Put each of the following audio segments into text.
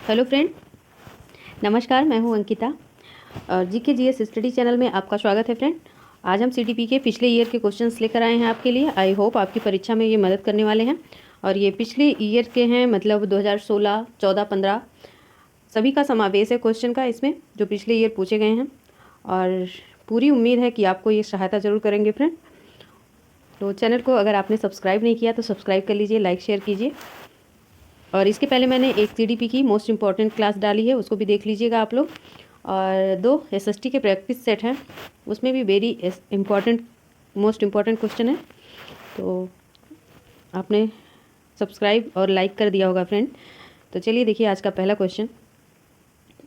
Hello friend, नमस्कार। मैं हूं अंकिता और जीके जीएस स्टडी चैनल में आपका स्वागत है फ्रेंड। आज हम सीटीपी के पिछले ईयर के क्वेश्चंस लेकर आए हैं आपके लिए। आई होप आपकी परीक्षा में ये मदद करने वाले हैं। और ये पिछले ईयर के हैं, मतलब 2016, 14, 15 सभी का समावेश है क्वेश्चन का इसमें, जो पिछले ईयर पूछे गए हैं। और पूरी उम्मीद है कि आपको ये सहायता ज़रूर करेंगे फ्रेंड। तो चैनल को अगर आपने सब्सक्राइब नहीं किया तो सब्सक्राइब कर लीजिए, लाइक शेयर कीजिए। और इसके पहले मैंने एक सीडीपी की मोस्ट इम्पॉर्टेंट क्लास डाली है, उसको भी देख लीजिएगा आप लोग। और 2 एसएसटी के प्रैक्टिस सेट हैं, उसमें भी very important most important question है। तो आपने सब्सक्राइब और लाइक कर दिया होगा फ्रेंड। तो चलिए देखिए आज का पहला क्वेश्चन।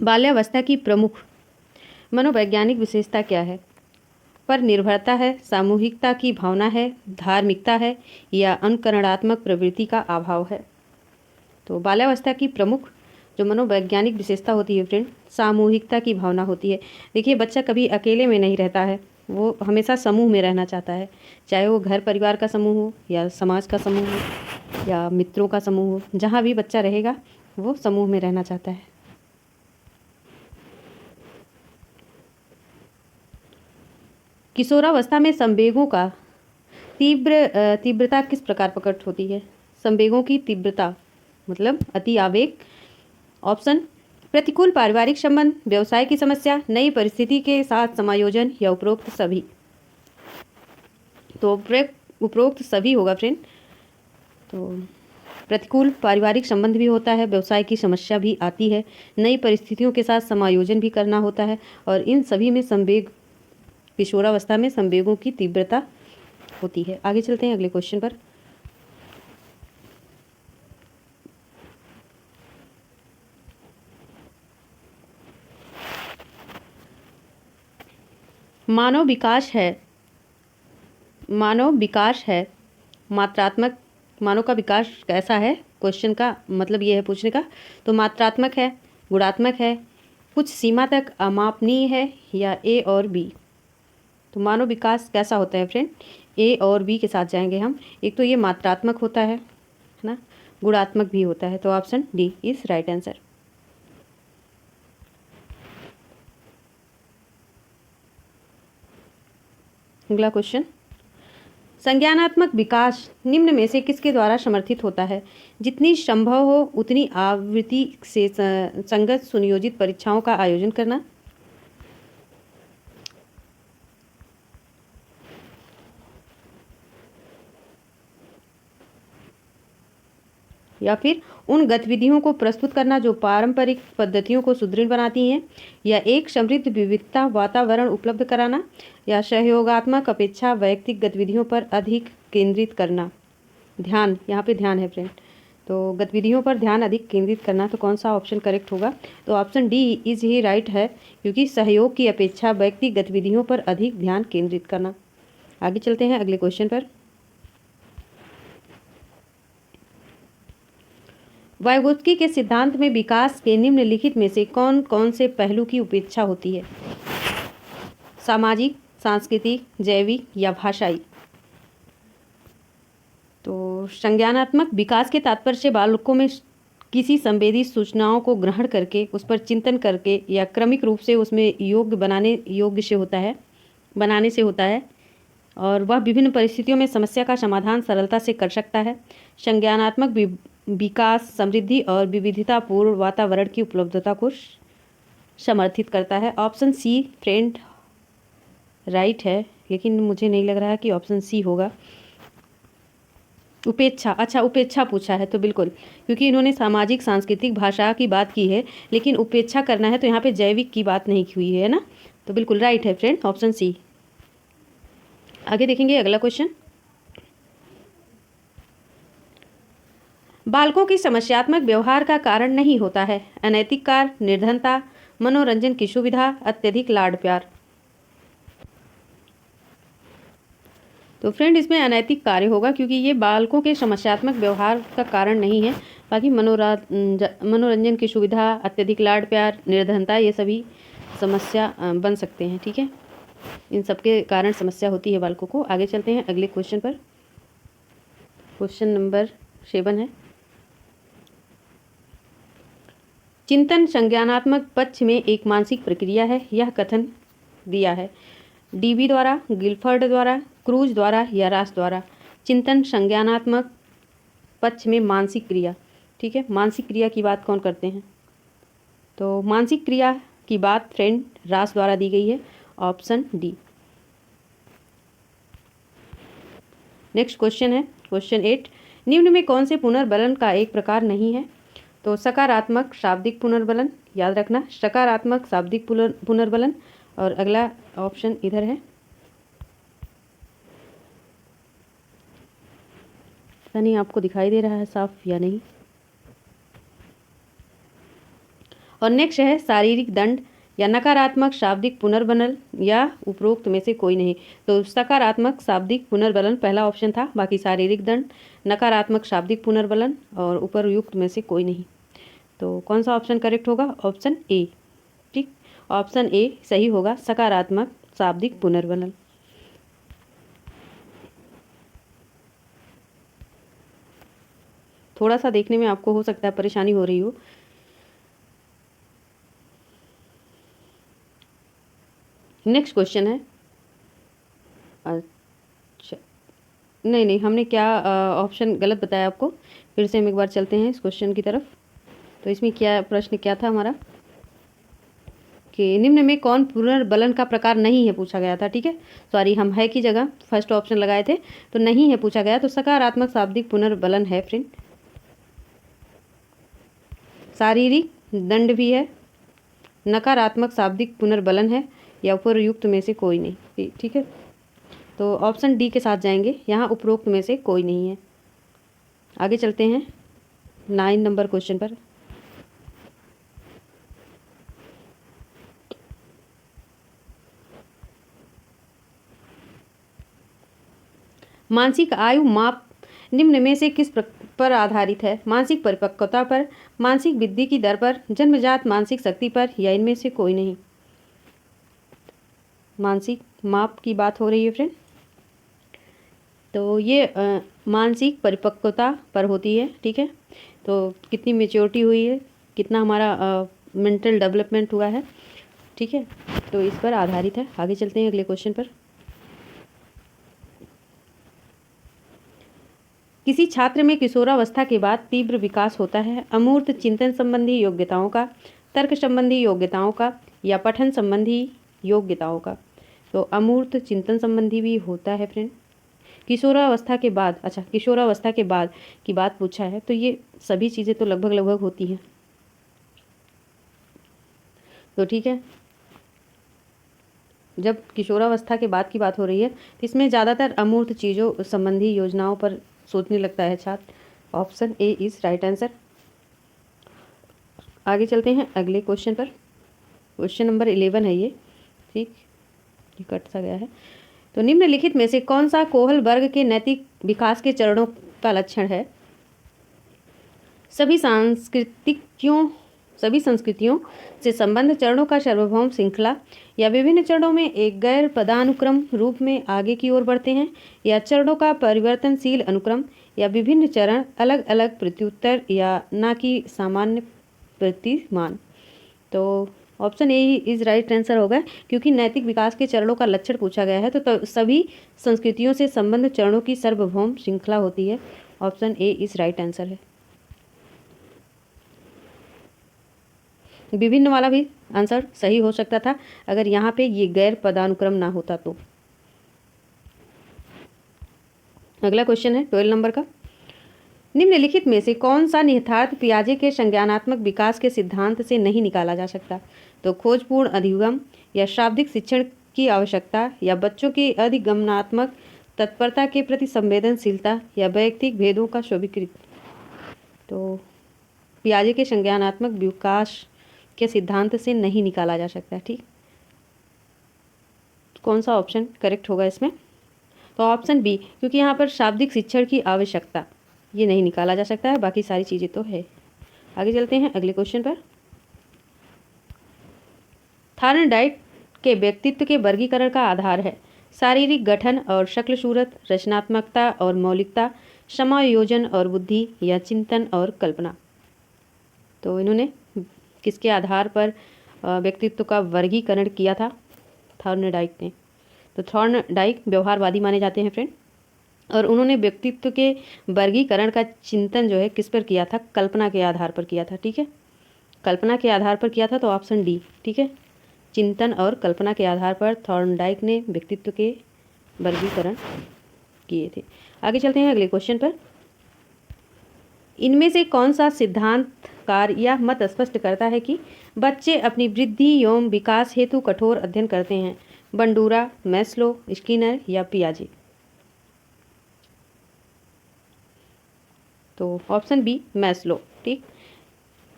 बाल्यावस्था की प्रमुख मनोवैज्ञानिक विशेषता क्या है? पर निर्भरता है, सामूहिकता की भावना है, धार्मिकता है, या अनुकरणात्मक प्रवृत्ति का अभाव है? तो बाल्यावस्था की प्रमुख जो मनोवैज्ञानिक विशेषता होती है फ्रेंड, सामूहिकता की भावना होती है। देखिए बच्चा कभी अकेले में नहीं रहता है, वो हमेशा समूह में रहना चाहता है। चाहे वो घर परिवार का समूह हो या समाज का समूह हो या मित्रों का समूह हो, जहाँ भी बच्चा रहेगा वो समूह में रहना चाहता है। किशोरावस्था में संवेगों का तीव्रता किस प्रकार प्रकट होती है? संवेगों की तीव्रता मतलब अति आवेग। ऑप्शन: प्रतिकूल पारिवारिक संबंध, व्यवसाय की समस्या, नई परिस्थिति के साथ समायोजन, या उपरोक्त सभी। तो उपरोक्त सभी होगा फ्रेंड। तो प्रतिकूल पारिवारिक संबंध भी होता है, व्यवसाय की समस्या भी आती है, नई परिस्थितियों के साथ समायोजन भी करना होता है, और इन सभी में संवेग, किशोरावस्था में संवेगों की तीव्रता होती है। आगे चलते हैं अगले क्वेश्चन पर। मानव विकास है मात्रात्मक। मानव का विकास कैसा है, क्वेश्चन का मतलब ये है पूछने का। तो मात्रात्मक है, गुणात्मक है, कुछ सीमा तक अमापनीय है, या ए और बी? तो मानव विकास कैसा होता है फ्रेंड? ए और बी के साथ जाएंगे हम। एक तो ये मात्रात्मक होता है ना, गुणात्मक भी होता है। तो option D is right answer. अगला क्वेश्चन। संज्ञानात्मक विकास निम्न में से किसके द्वारा समर्थित होता है? जितनी संभव हो उतनी आवृत्ति से संगत सुनियोजित परीक्षाओं का आयोजन करना, या फिर उन गतिविधियों को प्रस्तुत करना जो पारंपरिक पद्धतियों को सुदृढ़ बनाती हैं, या एक समृद्ध विविधता वातावरण उपलब्ध कराना, या सहयोगात्मक अपेक्षा वैयक्तिक गतिविधियों पर अधिक केंद्रित करना। ध्यान, यहाँ पे ध्यान है फ्रेंड। तो गतिविधियों पर ध्यान अधिक केंद्रित करना, तो कौन सा ऑप्शन करेक्ट होगा? तो option D is he right है, क्योंकि सहयोग की अपेक्षा व्यक्तिगत गतिविधियों पर अधिक ध्यान केंद्रित करना। आगे चलते हैं अगले क्वेश्चन पर। वाइगोत्स्की के सिद्धांत में विकास के निम्नलिखित में से कौन कौन से पहलू की उपेक्षा होती है? सामाजिक, सांस्कृतिक, जैविक, या भाषाई? तो संज्ञानात्मक विकास के तात्पर्य से बालकों में किसी संवेदी सूचनाओं को ग्रहण करके, उस पर चिंतन करके, या क्रमिक रूप से उसमें बनाने से होता है, और वह विभिन्न परिस्थितियों में समस्या का समाधान सरलता से कर सकता है। संज्ञानात्मक विकास समृद्धि और विविधतापूर्ण वातावरण की उपलब्धता को समर्थित करता है। ऑप्शन सी फ्रेंड राइट है, लेकिन मुझे नहीं लग रहा कि ऑप्शन सी होगा। उपेक्षा, अच्छा उपेक्षा पूछा है तो बिल्कुल, क्योंकि इन्होंने सामाजिक, सांस्कृतिक, भाषा की बात की है, लेकिन उपेक्षा करना है तो यहाँ पे जैविक की बात नहीं हुई है ना। तो बिल्कुल राइट है फ्रेंड, ऑप्शन सी। आगे देखेंगे अगला क्वेश्चन। बालकों की समस्यात्मक व्यवहार का कारण नहीं होता है अनैतिक कार्य, निर्धनता, मनोरंजन की सुविधा, अत्यधिक लाड प्यार। तो फ्रेंड इसमें अनैतिक कार्य होगा, क्योंकि ये बालकों के समस्यात्मक व्यवहार का कारण नहीं है। बाकी मनोरंजन की सुविधा, अत्यधिक लाड प्यार, निर्धनता, ये सभी समस्या बन सकते हैं। ठीक है, इन सब के कारण समस्या होती है बालकों को। आगे चलते हैं अगले क्वेश्चन पर। क्वेश्चन नंबर 7 है। चिंतन संज्ञानात्मक पक्ष में एक मानसिक प्रक्रिया है, यह कथन दिया है डीबी द्वारा, गिलफर्ड द्वारा, क्रूज द्वारा या रास द्वारा। चिंतन संज्ञानात्मक पक्ष में मानसिक क्रिया, ठीक है। मानसिक क्रिया की बात कौन करते हैं? तो मानसिक क्रिया की बात फ्रेंड रास द्वारा दी गई है, ऑप्शन डी। नेक्स्ट क्वेश्चन है क्वेश्चन 8, निम्न में कौन से पुनर्बलन का एक प्रकार नहीं है? तो सकारात्मक शाब्दिक पुनर्बलन, याद रखना सकारात्मक शाब्दिक पुनर्बलन। और अगला ऑप्शन इधर है, पता नहीं आपको दिखाई दे रहा है साफ या नहीं। और नेक्स्ट है शारीरिक दंड या नकारात्मक शाब्दिक पुनर्बलन या उपरोक्त में से कोई नहीं। तो सकारात्मक शाब्दिक पुनर्बलन पहला ऑप्शन था, बाकी शारीरिक दंड, नकारात्मक शाब्दिक पुनर्बलन और उपरयुक्त में से कोई नहीं। तो कौन सा ऑप्शन करेक्ट होगा? ऑप्शन ए, ठीक, ऑप्शन ए सही होगा, सकारात्मक शाब्दिक पुनर्बलन। थोड़ा सा देखने में आपको हो सकता है परेशानी हो रही हो। नेक्स्ट क्वेश्चन है, अच्छा नहीं हमने क्या ऑप्शन गलत बताया आपको, फिर से हम एक बार चलते हैं इस क्वेश्चन की तरफ। तो इसमें क्या प्रश्न क्या था हमारा कि निम्न में कौन पुनर्बलन का प्रकार नहीं है पूछा गया था, ठीक है। सॉरी, हम है की जगह फर्स्ट ऑप्शन लगाए थे, तो नहीं है पूछा गया। तो सकारात्मक शाब्दिक पुनर्बलन है फ्रेंड, शारीरिक दंड भी है, नकारात्मक शाब्दिक पुनर्बलन है या उपरयुक्त में से कोई नहीं, ठीक है। तो ऑप्शन डी के साथ जाएंगे, यहाँ उपरोक्त में से कोई नहीं है। आगे चलते हैं 9 नंबर क्वेश्चन पर। मानसिक आयु माप निम्न में से किस पर आधारित है? मानसिक परिपक्वता पर, मानसिक वृद्धि की दर पर, जन्मजात मानसिक शक्ति पर या इनमें से कोई नहीं। मानसिक माप की बात हो रही है फ्रेंड, तो ये मानसिक परिपक्वता पर होती है, ठीक है। तो कितनी मेच्योरिटी हुई है, कितना हमारा मेंटल डेवलपमेंट हुआ है, ठीक है, तो इस पर आधारित है। आगे चलते हैं अगले क्वेश्चन पर। किसी छात्र में किशोरावस्था के बाद तीव्र विकास होता है अमूर्त चिंतन संबंधी योग्यताओं का, तर्क संबंधी योग्यताओं का या पठन संबंधी योग्यताओं का। तो अमूर्त चिंतन संबंधी भी होता है फ्रेंड किशोरावस्था के बाद। अच्छा, किशोरावस्था के बाद की बात पूछा है, तो ये सभी चीज़ें तो लगभग होती हैं, तो ठीक है। जब किशोरावस्था के बाद की बात हो रही है तो इसमें ज़्यादातर अमूर्त चीज़ों संबंधी योजनाओं पर सोचने लगता है छात्र। Option A is right answer. आगे चलते हैं अगले क्वेश्चन पर। क्वेश्चन नंबर 11 है ये, ठीक, ये कट सा गया है। तो निम्नलिखित में से कौन सा कोहल वर्ग के नैतिक विकास के चरणों का लक्षण है? सभी संस्कृतियों से संबंध चरणों का सार्वभौम श्रृंखला या विभिन्न चरणों में एक गैर पदानुक्रम रूप में आगे की ओर बढ़ते हैं या चरणों का परिवर्तनशील अनुक्रम या विभिन्न चरण अलग अलग प्रत्युत्तर या ना कि सामान्य प्रतिमान। तो option A is right answer होगा, क्योंकि नैतिक विकास के चरणों का लक्षण पूछा गया है तो सभी संस्कृतियों से संबंध चरणों की सार्वभौम श्रृंखला होती है। Option A is right answer है। विभिन्न वाला भी आंसर सही हो सकता था अगर यहाँ पे ये गैर पदानुक्रम ना होता तो। अगला क्वेश्चन है 12 नंबर का। निम्नलिखित में से कौन सा निहितार्थ पियाजे के संज्ञानात्मक विकास के सिद्धांत से नहीं निकाला जा सकता? तो खोजपूर्ण अधिगम या शाब्दिक शिक्षण की आवश्यकता या बच्चों की अधिगमनात्मक तत्परता के प्रति संवेदनशीलता या वैयक्तिक भेदों का स्वीकृति। तो पियाजे के संज्ञानात्मक विकास के सिद्धांत से नहीं निकाला जा सकता, ठीक। कौन सा ऑप्शन करेक्ट होगा इसमें? तो ऑप्शन बी, क्योंकि यहाँ पर शाब्दिक शिक्षण की आवश्यकता, ये नहीं निकाला जा सकता है, बाकी सारी चीज़ें तो है। आगे चलते हैं अगले क्वेश्चन पर। थार्नडाइट के व्यक्तित्व के वर्गीकरण का आधार है शारीरिक गठन और शक्ल सूरत, रचनात्मकता और मौलिकता, समायोजन और बुद्धि या चिंतन और कल्पना। तो इन्होंने किसके आधार पर व्यक्तित्व का वर्गीकरण किया था? थॉर्नडाइक ने। तो थॉर्नडाइक व्यवहारवादी माने जाते हैं फ्रेंड, और उन्होंने व्यक्तित्व के वर्गीकरण का चिंतन जो है किस पर किया था? कल्पना के आधार पर किया था। ठीक है, कल्पना के आधार पर किया था, तो ऑप्शन डी। ठीक है, चिंतन और कल्पना के आधार पर थॉर्नडाइक ने व्यक्तित्व के वर्गीकरण किए थे। आगे चलते हैं अगले क्वेश्चन पर। इनमें से कौन सा सिद्धांत कार्य या मत स्पष्ट करता है कि बच्चे अपनी वृद्धि एवं विकास हेतु कठोर अध्ययन करते हैं? बंडूरा, मैस्लो, स्किनर या पियाजे? तो ऑप्शन बी मैस्लो। ठीक,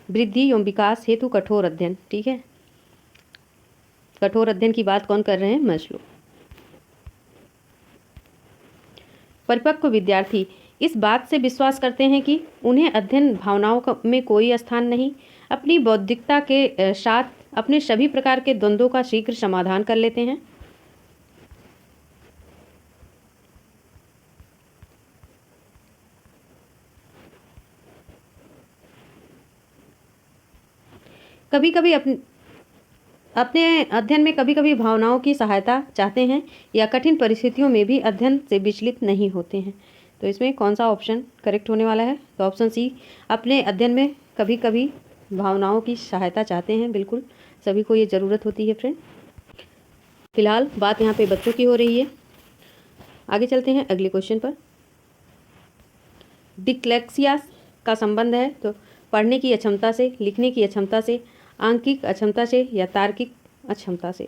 वृद्धि एवं विकास हेतु कठोर अध्ययन। ठीक है, कठोर अध्ययन की बात कौन कर रहे हैं? मैस्लो। परिपक्व विद्यार्थी इस बात से विश्वास करते हैं कि उन्हें अध्ययन भावनाओं में कोई स्थान नहीं, अपनी बौद्धिकता के साथ अपने सभी प्रकार के द्वंद्वों का शीघ्र समाधान कर लेते हैं। कभी कभी अपने अध्ययन में कभी कभी भावनाओं की सहायता चाहते हैं या कठिन परिस्थितियों में भी अध्ययन से विचलित नहीं होते हैं। तो इसमें कौन सा ऑप्शन करेक्ट होने वाला है? तो ऑप्शन सी, अपने अध्ययन में कभी कभी भावनाओं की सहायता चाहते हैं। बिल्कुल सभी को ये ज़रूरत होती है फ्रेंड। फिलहाल बात यहाँ पे बच्चों की हो रही है। आगे चलते हैं अगले क्वेश्चन पर। डिस्लेक्सिया का संबंध है तो पढ़ने की अक्षमता से, लिखने की अक्षमता से, आंकिक अक्षमता से या तार्किक अक्षमता से?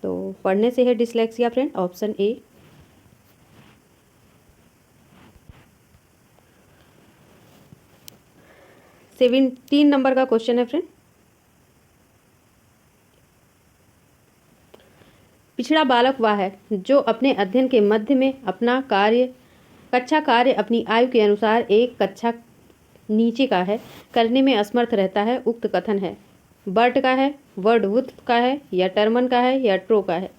तो पढ़ने से है डिस्लेक्सिया फ्रेंड, ऑप्शन ए। तीन नंबर का क्वेश्चन है फ्रेंड। पिछड़ा बालक वह है जो अपने अध्ययन के मध्य में अपना कक्षा कार्य अपनी आयु के अनुसार एक कक्षा नीचे का है करने में असमर्थ रहता है। उक्त कथन है बर्ट का है, वर्डवुथ का है, या टर्मन का है, या ट्रो का है?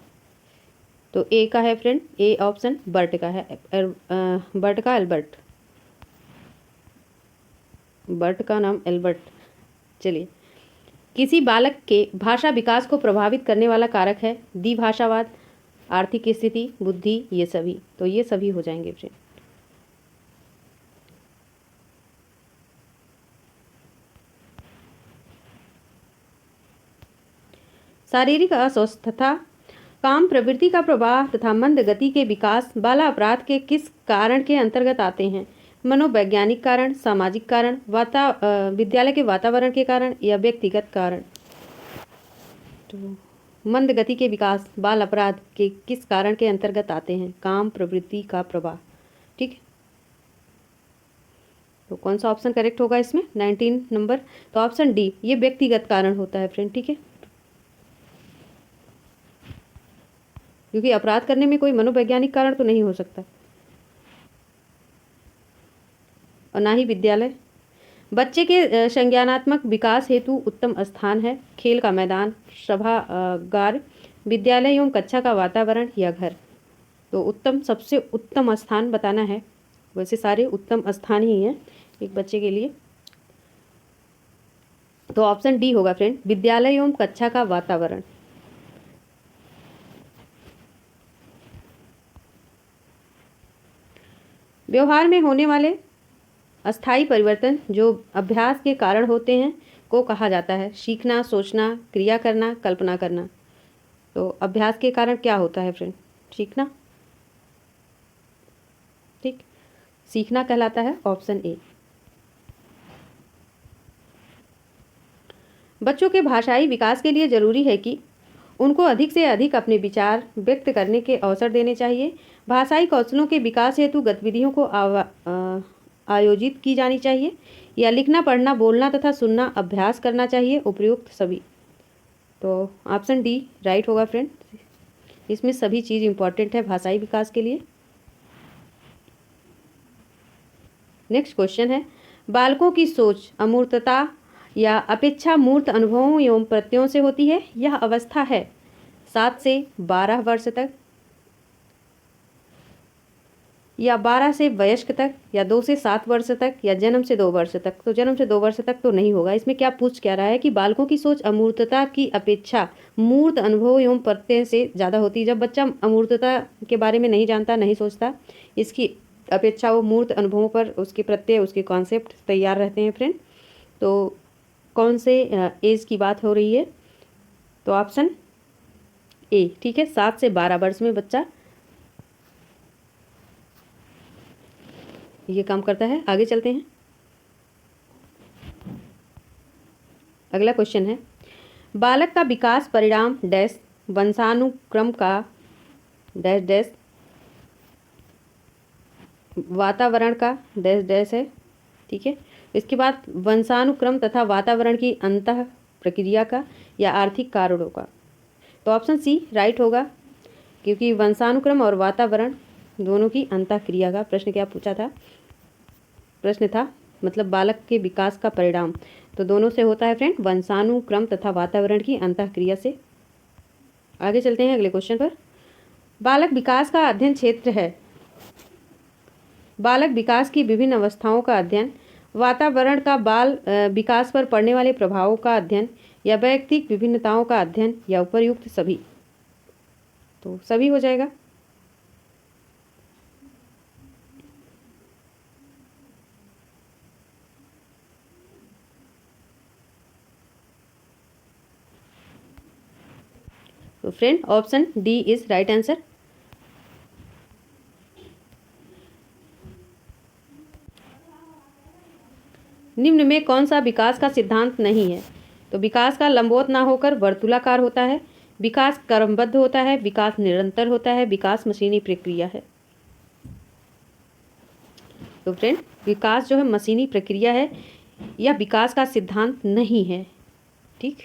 तो ए का है फ्रेंड, ए ऑप्शन बर्ट का है। बर्ट का एल्बर्ट, बर्ट का नाम एल्बर्ट। चलिए, किसी बालक के भाषा विकास को प्रभावित करने वाला कारक है द्विभाषावाद, आर्थिक स्थिति, बुद्धि, ये सभी? तो ये सभी हो जाएंगे फ्रेंड। शारीरिक अस्वस्थता, काम प्रवृत्ति का प्रवाह तथा मंद गति के विकास बाला अपराध के किस कारण के अंतर्गत आते हैं? मनोवैज्ञानिक कारण, सामाजिक कारण, विद्यालय के वातावरण के कारण, या व्यक्तिगत कारण? तो मंद गति के विकास बाल अपराध के किस कारण के अंतर्गत आते हैं? काम प्रवृत्ति का प्रवाह। ठीक है, तो कौन सा ऑप्शन करेक्ट होगा इसमें? 19 नंबर, तो ऑप्शन डी, ये व्यक्तिगत कारण होता है फ्रेंड। ठीक है, क्योंकि अपराध करने में कोई मनोवैज्ञानिक कारण तो नहीं हो सकता, और ना ही विद्यालय। बच्चे के संज्ञानात्मक विकास हेतु उत्तम स्थान है खेल का मैदान, सभागार, विद्यालय एवं कक्षा का वातावरण, या घर? तो उत्तम, सबसे उत्तम स्थान बताना है। वैसे सारे उत्तम स्थान ही हैं एक बच्चे के लिए, तो ऑप्शन डी होगा फ्रेंड, विद्यालय एवं कक्षा का वातावरण। व्यवहार में होने वाले अस्थायी परिवर्तन जो अभ्यास के कारण होते हैं को कहा जाता है? सीखना, सोचना, क्रिया करना, कल्पना करना? तो अभ्यास के कारण क्या होता है फ्रेंड? सीखना। ठीक, सीखना कहलाता है, ऑप्शन ए। बच्चों के भाषाई विकास के लिए जरूरी है कि उनको अधिक से अधिक अपने विचार व्यक्त करने के अवसर देने चाहिए। भाषाई कौशलों के विकास हेतु गतिविधियों को आयोजित की जानी चाहिए, या लिखना, पढ़ना, बोलना तथा सुनना अभ्यास करना चाहिए? उपयुक्त सभी? तो ऑप्शन डी राइट होगा फ्रेंड, इसमें सभी चीज़ इंपॉर्टेंट है भाषाई विकास के लिए। नेक्स्ट क्वेश्चन है, बालकों की सोच अमूर्तता या अपेक्षा मूर्त अनुभवों एवं प्रत्ययों से होती है। यह अवस्था है 7 से 12 वर्ष तक, या 12 से वयस्क तक, या 2 से 7 वर्ष तक, या जन्म से 2 वर्ष तक। तो जन्म से 2 वर्ष तक तो नहीं होगा। इसमें क्या पूछ क्या रहा है कि बालकों की सोच अमूर्तता की अपेक्षा मूर्त अनुभव एवं प्रत्यय से ज़्यादा होती है। जब बच्चा अमूर्तता के बारे में नहीं जानता, नहीं सोचता, इसकी अपेक्षा वो मूर्त अनुभवों पर उसके प्रत्यय, उसके कॉन्सेप्ट तैयार रहते हैं फ्रेंड। तो कौन से एज की बात हो रही है? तो ऑप्शन ए, ठीक है, 7 से 12 वर्ष में बच्चा ये काम करता है। आगे चलते हैं। अगला क्वेश्चन है, बालक का विकास परिणाम डैश वंशानुक्रम का डैश डैश वातावरण का डैश डैश है। ठीक है, इसके बाद वंशानुक्रम तथा वातावरण की अंतः प्रक्रिया का या आर्थिक कारणों का। तो ऑप्शन सी राइट होगा, क्योंकि वंशानुक्रम और वातावरण दोनों की अंतः क्रिया का प्रश्न क्या पूछा था? प्रश्न था मतलब बालक के विकास का परिणाम, तो दोनों से होता है फ्रेंड, वंशानुक्रम तथा वातावरण की अंतःक्रिया से। आगे चलते हैं अगले क्वेश्चन पर। बालक विकास का अध्ययन क्षेत्र है। बालक विकास की विभिन्न अवस्थाओं का अध्ययन, वातावरण का बाल विकास पर पड़ने वाले प्रभावों का अध्ययन, या वैयक्तिक विभिन्नताओं का अध्ययन, या उपरयुक्त सभी। तो सभी हो जाएगा। तो friend option D is right answer. निम्न में कौन सा विकास का सिद्धांत नहीं है? तो विकास का लंबवत ना होकर वर्तुलाकार होता है, विकास क्रमबद्ध होता है, विकास निरंतर होता है, विकास मशीनी प्रक्रिया है। तो फ्रेंड विकास जो है मशीनी प्रक्रिया है, या विकास का सिद्धांत नहीं है। ठीक,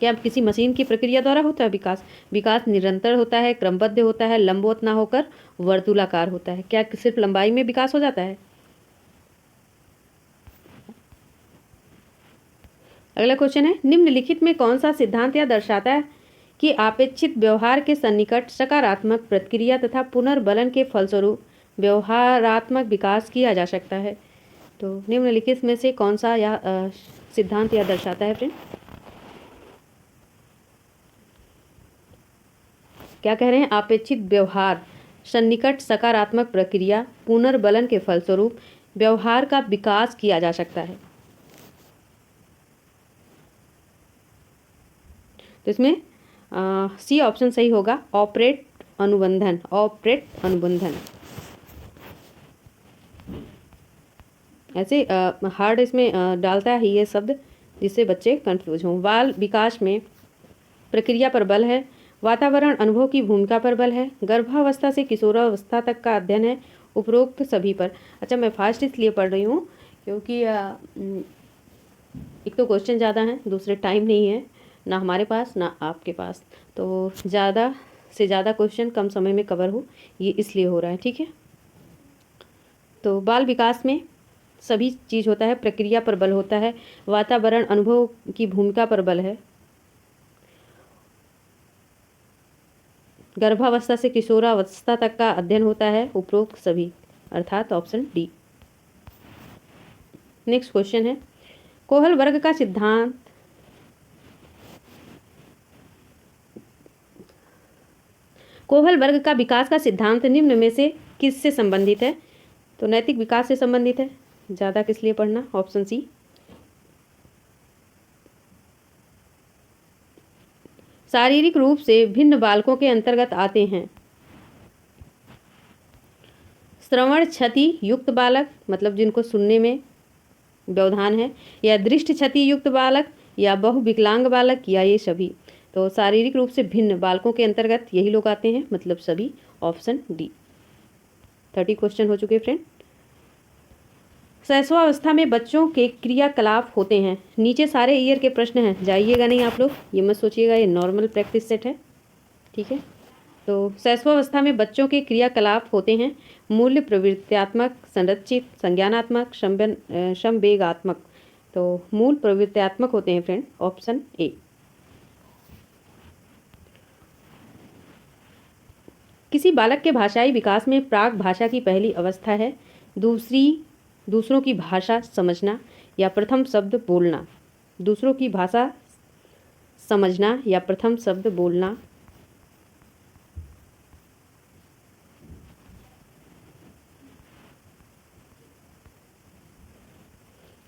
क्या किसी मशीन की प्रक्रिया द्वारा होता है विकास? विकास निरंतर होता है, क्रमबद्ध होता है, लंबवत ना होकर वर्तुलाकार होता है। क्या सिर्फ लंबाई में विकास हो जाता है? अगला क्वेश्चन है, निम्नलिखित में कौन सा सिद्धांत यह दर्शाता है कि अपेक्षित व्यवहार के सन्निकट सकारात्मक प्रतिक्रिया तथा पुनर्बलन के फलस्वरूप व्यवहारात्मक विकास किया जा सकता है? तो निम्नलिखित में से कौन सा यह सिद्धांत यह दर्शाता है फ्रेंड? क्या कह रहे हैं? अपेक्षित व्यवहार सन्निकट सकारात्मक प्रक्रिया पुनर्बलन के फलस्वरूप व्यवहार का विकास किया जा सकता है। तो इसमें सी ऑप्शन सही होगा, ऑपरेट अनुबंधन। ऑपरेट अनुबंधन ऐसे हार्ड इसमें डालता है ये शब्द, जिससे बच्चे कंफ्यूज हों। बाल विकास में प्रक्रिया पर बल है, वातावरण अनुभव की भूमिका पर बल है, गर्भावस्था से किशोरावस्था तक का अध्ययन है, उपरोक्त सभी पर। अच्छा, मैं फास्ट इसलिए पढ़ रही हूँ क्योंकि एक तो क्वेश्चन ज़्यादा हैं, दूसरे टाइम नहीं है ना हमारे पास ना आपके पास, तो ज़्यादा से ज़्यादा क्वेश्चन कम समय में कवर हो, ये इसलिए हो रहा है। ठीक है, तो बाल विकास में सभी चीज़ होता है, प्रक्रिया पर बल होता है, वातावरण अनुभव की भूमिका पर बल है, गर्भावस्था से किशोरावस्था तक का अध्ययन होता है, उपरोक्त सभी, अर्थात ऑप्शन डी। नेक्स्ट क्वेश्चन है, कोहल वर्ग का सिद्धांत कोहल वर्ग का विकास का सिद्धांत निम्न में से किससे संबंधित है? तो नैतिक विकास से संबंधित है। ज़्यादा किस लिए पढ़ना? Option C. शारीरिक रूप से भिन्न बालकों के अंतर्गत आते हैं श्रवण क्षति युक्त बालक, मतलब जिनको सुनने में व्यवधान है, या दृष्टि क्षति युक्त बालक, या बहुविकलांग बालक, या ये सभी। तो शारीरिक रूप से भिन्न बालकों के अंतर्गत यही लोग आते हैं, मतलब सभी, ऑप्शन डी। 30 क्वेश्चन हो चुके फ्रेंड। शैशवावस्था में बच्चों के क्रियाकलाप होते हैं। नीचे सारे ईयर के प्रश्न हैं, जाइएगा नहीं आप लोग, ये मत सोचिएगा, ये नॉर्मल प्रैक्टिस सेट है। ठीक है, तो शैशवावस्था में बच्चों के क्रियाकलाप होते हैं मूल्य प्रवृत्त्यात्मक, संरचित, संज्ञानात्मक, संवेगात्मक। तो मूल प्रवृत्त्यात्मक होते हैं फ्रेंड, ऑप्शन ए। किसी बालक के भाषाई विकास में प्राक भाषा की पहली अवस्था है, दूसरों की भाषा समझना या प्रथम शब्द बोलना। दूसरों की भाषा समझना या प्रथम शब्द बोलना।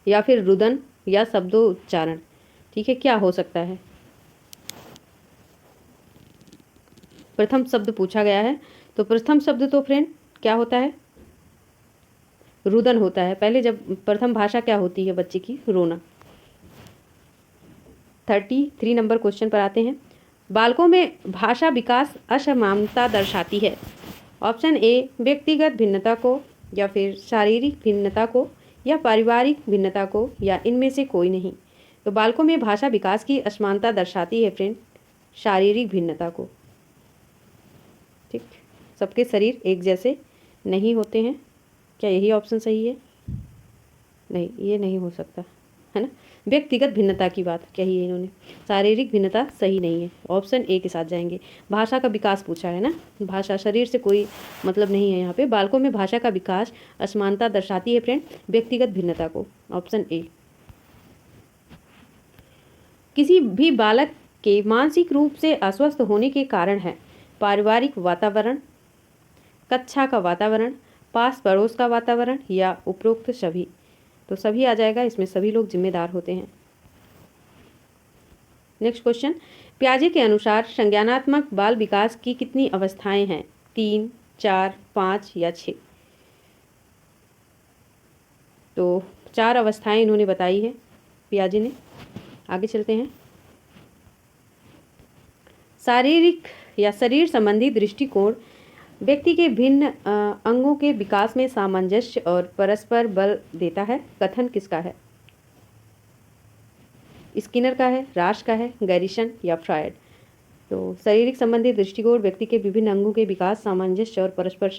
या फिर रुदन या शब्दोच्चारण। ठीक है, क्या हो सकता है? प्रथम शब्द पूछा गया है, तो प्रथम शब्द तो फ्रेंड क्या होता है? रुदन होता है। पहले जब प्रथम भाषा क्या होती है बच्चे की? रोना। 33 नंबर क्वेश्चन पर आते हैं। बालकों में भाषा विकास असमानता दर्शाती है। ऑप्शन ए व्यक्तिगत भिन्नता को, या फिर शारीरिक भिन्नता को, या पारिवारिक भिन्नता को, या इनमें से कोई नहीं। तो बालकों में भाषा विकास की असमानता दर्शाती है फ्रेंड शारीरिक भिन्नता को। ठीक, सबके शरीर एक जैसे नहीं होते हैं। क्या यही ऑप्शन सही है? नहीं, ये नहीं हो सकता है ना। व्यक्तिगत भिन्नता की बात कही है इन्होंने, शारीरिक भिन्नता सही नहीं है। ऑप्शन ए के साथ जाएंगे। भाषा का विकास पूछा है ना, भाषा शरीर से कोई मतलब नहीं है यहाँ पे। बालकों में भाषा का विकास असमानता दर्शाती है फ्रेंड व्यक्तिगत भिन्नता को। Option A. किसी भी बालक के मानसिक रूप से अस्वस्थ होने के कारण है पारिवारिक वातावरण, कक्षा का वातावरण, पास पड़ोस का वातावरण, या उपरोक्त सभी। तो सभी आ जाएगा, इसमें सभी लोग जिम्मेदार होते हैं। नेक्स्ट क्वेश्चन, पियाजे के अनुसार संज्ञानात्मक बाल विकास की कितनी अवस्थाएं हैं? 3, 4, 5 या 6? तो 4 अवस्थाएं इन्होंने बताई है पियाजे ने। आगे चलते हैं। शारीरिक या शरीर संबंधी दृष्टिकोण व्यक्ति के भिन्न अंगों के विकास में सामंजस्य और परस्पर बल देता है। कथन किसका है? स्किनर का है, राश का है, गैरिसन या फ्रायड? तो शारीरिक संबंधी दृष्टिकोण व्यक्ति के विभिन्न अंगों के विकास, सामंजस्य और परस्पर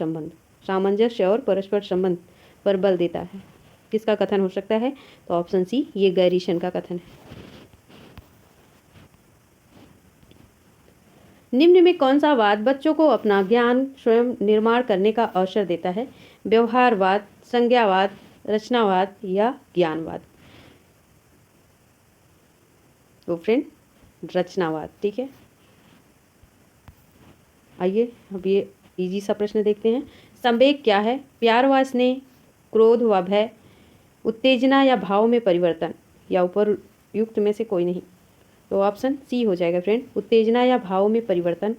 संबंध पर बल देता है। किसका कथन हो सकता है? तो ऑप्शन सी, ये गैरिसन का कथन है। निम्न में कौन सा वाद बच्चों को अपना ज्ञान स्वयं निर्माण करने का अवसर देता है? व्यवहारवाद, संज्ञावाद, रचनावाद या ज्ञानवाद? तो फ्रेंड रचनावाद। ठीक है, आइए अब ये इजी सा प्रश्न देखते हैं। संवेग क्या है? प्यार व स्नेह, क्रोध व भय, उत्तेजना या भाव में परिवर्तन, या उपरयुक्त में से कोई नहीं। तो ऑप्शन सी हो जाएगा फ्रेंड, उत्तेजना या भाव में परिवर्तन।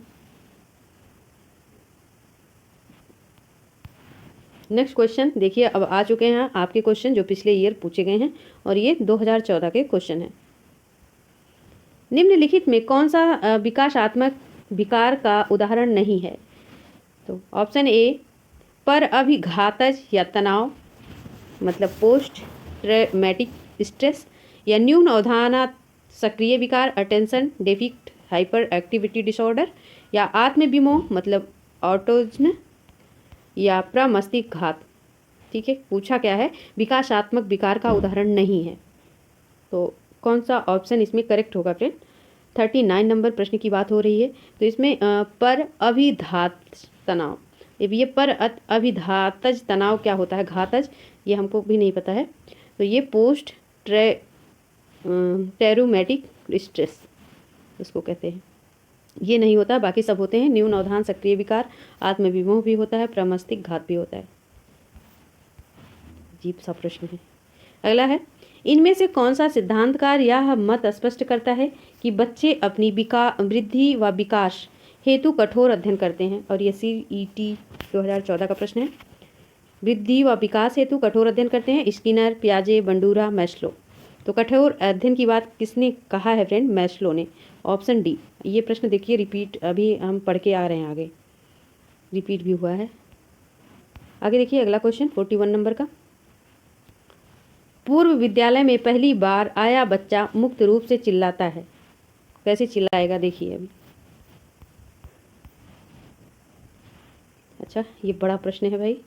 नेक्स्ट क्वेश्चन देखिए, अब आ चुके हैं आपके क्वेश्चन जो पिछले ईयर पूछे गए हैं, और ये 2014 के क्वेश्चन हैं। निम्नलिखित में कौन सा विकासात्मक विकार का उदाहरण नहीं है? तो ऑप्शन ए पर अभिघातज या तनाव, मतलब पोस्ट ट्रॉमेटिक स्ट्रेस, या न्यून अवधारणा सक्रिय विकार, अटेंशन डेफिक्ट हाइपर एक्टिविटी डिसऑर्डर, या आत्मविमोह मतलब ऑटिज्म, या प्रमस्तिष्क घात। ठीक है, पूछा क्या है? विकासात्मक विकार का उदाहरण नहीं है। तो कौन सा ऑप्शन इसमें करेक्ट होगा फ्रेंड? 39 नंबर प्रश्न की बात हो रही है। तो इसमें पर अभिधात तनाव, ये पर अभिधातज तनाव क्या होता है? घातज, ये हमको भी नहीं पता है। तो ये पोस्ट ट्रॉमेटिक स्ट्रेस इसको कहते हैं। ये नहीं होता, बाकी सब होते हैं। न्यून अवधान सक्रिय विकार, आत्मविमोह भी होता है, प्रमस्तिष्क घात भी होता है। अजीब सा प्रश्न है। अगला है, इनमें से कौन सा सिद्धांतकार यह मत स्पष्ट करता है कि बच्चे अपनी वृद्धि व विकास हेतु कठोर अध्ययन करते हैं? और ये CET 2014 का प्रश्न है। वृद्धि व विकास हेतु कठोर अध्ययन करते हैं? स्किनर, पियाजे, बंडूरा, मैस्लो। तो कठोर अध्ययन की बात किसने कहा है फ्रेंड? मैस्लो ने। Option D. ये प्रश्न देखिए रिपीट, अभी हम पढ़ के आ रहे हैं, आगे रिपीट भी हुआ है। आगे देखिए अगला क्वेश्चन 41 नंबर का। पूर्व विद्यालय में पहली बार आया बच्चा मुक्त रूप से चिल्लाता है, कैसे चिल्लाएगा? देखिए अभी। अच्छा, ये बड़ा प्रश्न है भाई।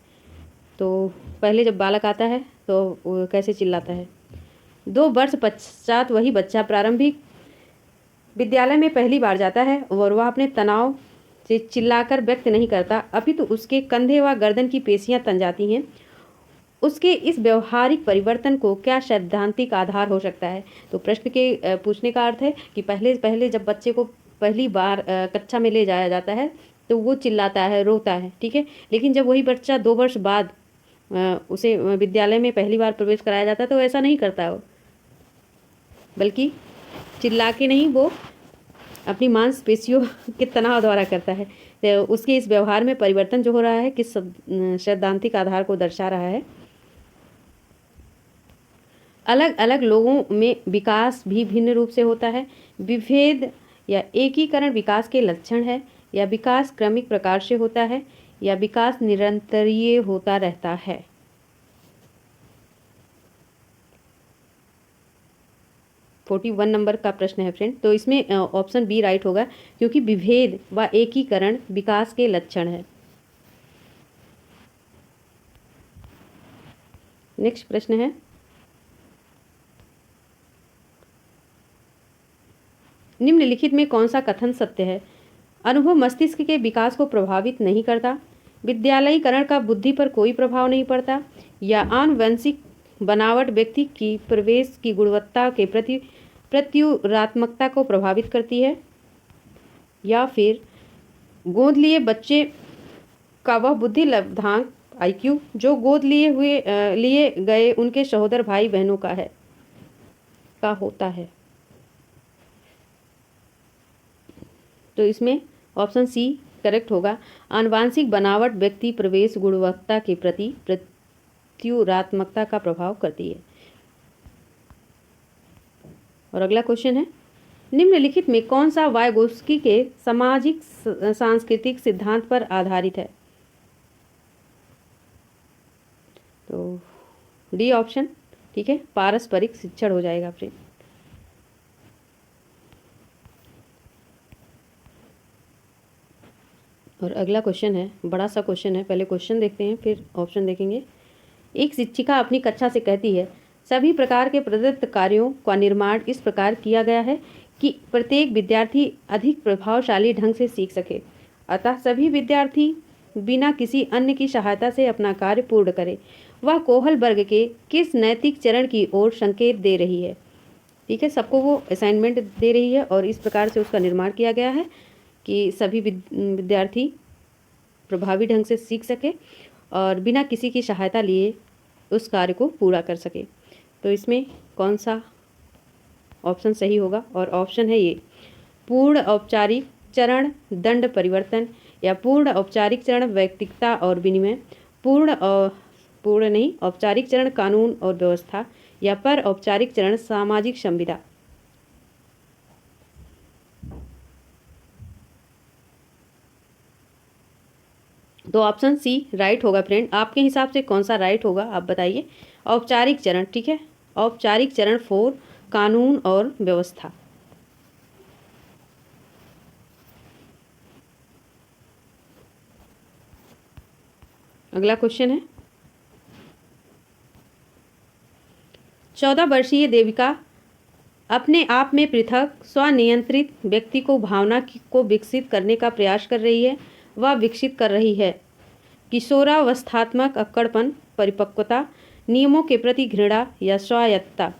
तो पहले जब बालक आता है तो वो कैसे चिल्लाता है? 2 वर्ष पश्चात वही बच्चा प्रारंभिक विद्यालय में पहली बार जाता है और वह अपने तनाव से चिल्लाकर व्यक्त नहीं करता, अपितु उसके कंधे व गर्दन की पेशियां तन जाती हैं, उसके इस व्यवहारिक परिवर्तन को क्या सैद्धांतिक आधार हो सकता है? तो प्रश्न के पूछने का अर्थ है कि पहले पहले जब बच्चे को पहली बार कक्षा में ले जाया जाता है तो वो चिल्लाता है, रोता है, ठीक है। लेकिन जब वही बच्चा 2 वर्ष बाद उसे विद्यालय में पहली बार प्रवेश कराया जाता है तो ऐसा नहीं करता वो, बल्कि चिल्ला के नहीं, वो अपनी मांसपेशियों के तनाव द्वारा करता है। तो उसके इस व्यवहार में परिवर्तन जो हो रहा है किस सैद्धांतिक आधार को दर्शा रहा है? अलग अलग लोगों में विकास भी भिन्न रूप से होता है। विभेद या एकीकरण विकास के लक्षण है, या विकास क्रमिक प्रकार से होता है, या विकास निरंतरीय होता रहता है। तो 41 नंबर का प्रश्न है फ्रेंड। तो इसमें ऑप्शन बी राइट होगा, क्योंकि विभेद व एकीकरण विकास के लक्षण है। नेक्स्ट प्रश्न है, निम्नलिखित में कौन सा कथन सत्य है? अनुभव मस्तिष्क के विकास को प्रभावित नहीं करता, विद्यालयीकरण का बुद्धि पर कोई प्रभाव नहीं पड़ता, या आनुवंशिक बनावट व्यक्ति की प्रवेश की गुणवत्ता के प्रति प्रत्युरात्मकता को प्रभावित करती है, या फिर गोद लिए बच्चे का वह बुद्धि लब्धांक IQ जो गोद लिए गए उनके सहोदर भाई बहनों का होता है। तो इसमें ऑप्शन सी करेक्ट होगा। आनुवांशिक बनावट व्यक्ति प्रवेश गुणवत्ता के प्रति प्रत्युरात्मकता का प्रभाव करती है। और अगला क्वेश्चन है, निम्नलिखित में कौन सा वाइगोत्स्की के सामाजिक सांस्कृतिक सिद्धांत पर आधारित है? तो डी ऑप्शन, ठीक है, पारस्परिक शिक्षण हो जाएगा फ्रेंड। और अगला क्वेश्चन है, बड़ा सा क्वेश्चन है, पहले क्वेश्चन देखते हैं फिर ऑप्शन देखेंगे। एक शिक्षिका अपनी कक्षा से कहती है, सभी प्रकार के प्रदत्त कार्यों का निर्माण इस प्रकार किया गया है कि प्रत्येक विद्यार्थी अधिक प्रभावशाली ढंग से सीख सके, अतः सभी विद्यार्थी बिना किसी अन्य की सहायता से अपना कार्य पूर्ण करें। वह कोहल वर्ग के किस नैतिक चरण की ओर संकेत दे रही है? ठीक है, सबको वो असाइनमेंट दे रही है और इस प्रकार से उसका निर्माण किया गया है कि सभी विद्यार्थी प्रभावी ढंग से सीख सके और बिना किसी की सहायता लिए उस कार्य को पूरा कर सके। तो इसमें कौन सा ऑप्शन सही होगा? और ऑप्शन है ये, पूर्ण औपचारिक चरण दंड परिवर्तन, या पूर्ण औपचारिक चरण व्यक्तिगता और विनिमय, पूर्ण नहीं औपचारिक चरण कानून और व्यवस्था, या पर औपचारिक चरण सामाजिक संविदा। तो ऑप्शन सी राइट होगा फ्रेंड। आपके हिसाब से कौन सा राइट होगा आप बताइए? औपचारिक चरण, ठीक है, औपचारिक चरण 4 कानून और व्यवस्था। अगला क्वेश्चन है, 14 वर्षीय देविका अपने आप में पृथक स्वनियंत्रित व्यक्ति को भावना को विकसित करने का प्रयास कर रही है। वह विकसित कर रही है किशोरावस्थात्मक अक्कड़पन, परिपक्वता, नियमों के प्रति घृणा, या स्वायत्तता।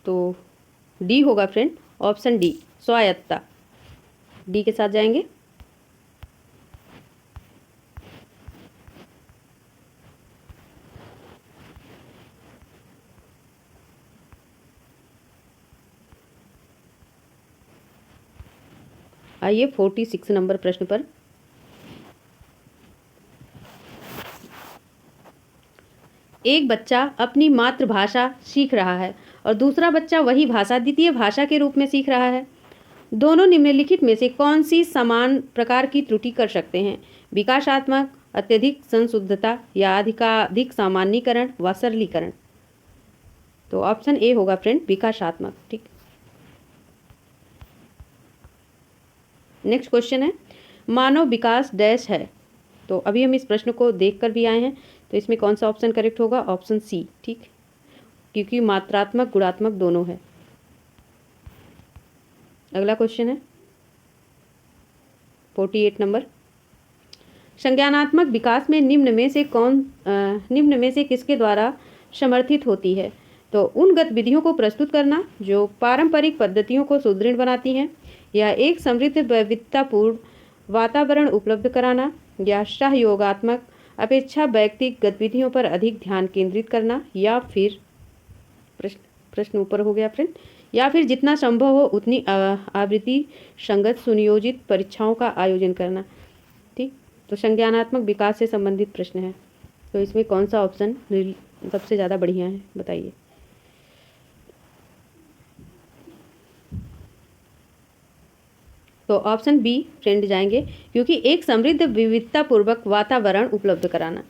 तो डी होगा फ्रेंड, ऑप्शन डी स्वायत्तता। डी के साथ जाएंगे। आइए 46 नंबर प्रश्न पर। एक बच्चा अपनी मातृभाषा सीख रहा है और दूसरा बच्चा वही भाषा द्वितीय भाषा के रूप में सीख रहा है। दोनों निम्नलिखित में से कौन सी समान प्रकार की त्रुटि कर सकते हैं? विकासात्मक, अत्यधिक संशुद्धता, या अधिकाधिक सामान्यीकरण व सरलीकरण। तो ऑप्शन ए होगा फ्रेंड, विकासात्मक। ठीक, नेक्स्ट क्वेश्चन है, मानव विकास डैश है। तो अभी हम इस प्रश्न को देख कर भी आए हैं, तो इसमें कौन सा ऑप्शन करेक्ट होगा? Option C. ठीक, क्योंकि मात्रात्मक गुणात्मक दोनों है। अगला क्वेश्चन है 48 नंबर, संज्ञानात्मक विकास में निम्न में से किसके द्वारा समर्थित होती है? तो उन गतिविधियों को प्रस्तुत करना जो पारंपरिक पद्धतियों को सुदृढ़ बनाती हैं, या एक समृद्ध वैविधतापूर्ण वातावरण उपलब्ध कराना, या सहयोगात्मक अपेक्षा वैयक्तिक गतिविधियों पर अधिक ध्यान केंद्रित करना, या फिर प्रश्न ऊपर हो गया फ्रेंड, या फिर जितना संभव हो उतनी आवृत्ति संगत सुनियोजित परीक्षाओं का आयोजन करना। ठीक, तो संज्ञानात्मक विकास से संबंधित प्रश्न है, तो इसमें कौन सा ऑप्शन सबसे ज़्यादा बढ़िया है, बताइए। तो ऑप्शन बी फ्रेंड जाएंगे, क्योंकि एक समृद्ध विविधतापूर्वक वातावरण उपलब्ध कराना।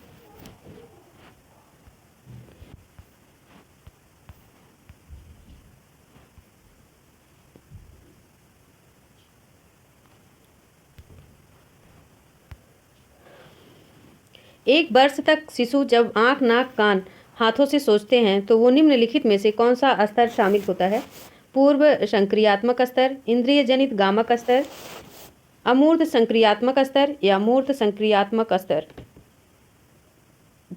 एक वर्ष तक शिशु जब आँख, नाक, कान, हाथों से सोचते हैं तो वो निम्नलिखित में से कौन सा स्तर शामिल होता है? पूर्व संक्रियात्मक स्तर, इंद्रिय जनित गामक स्तर, अमूर्त संक्रियात्मक स्तर, या मूर्त संक्रियात्मक स्तर।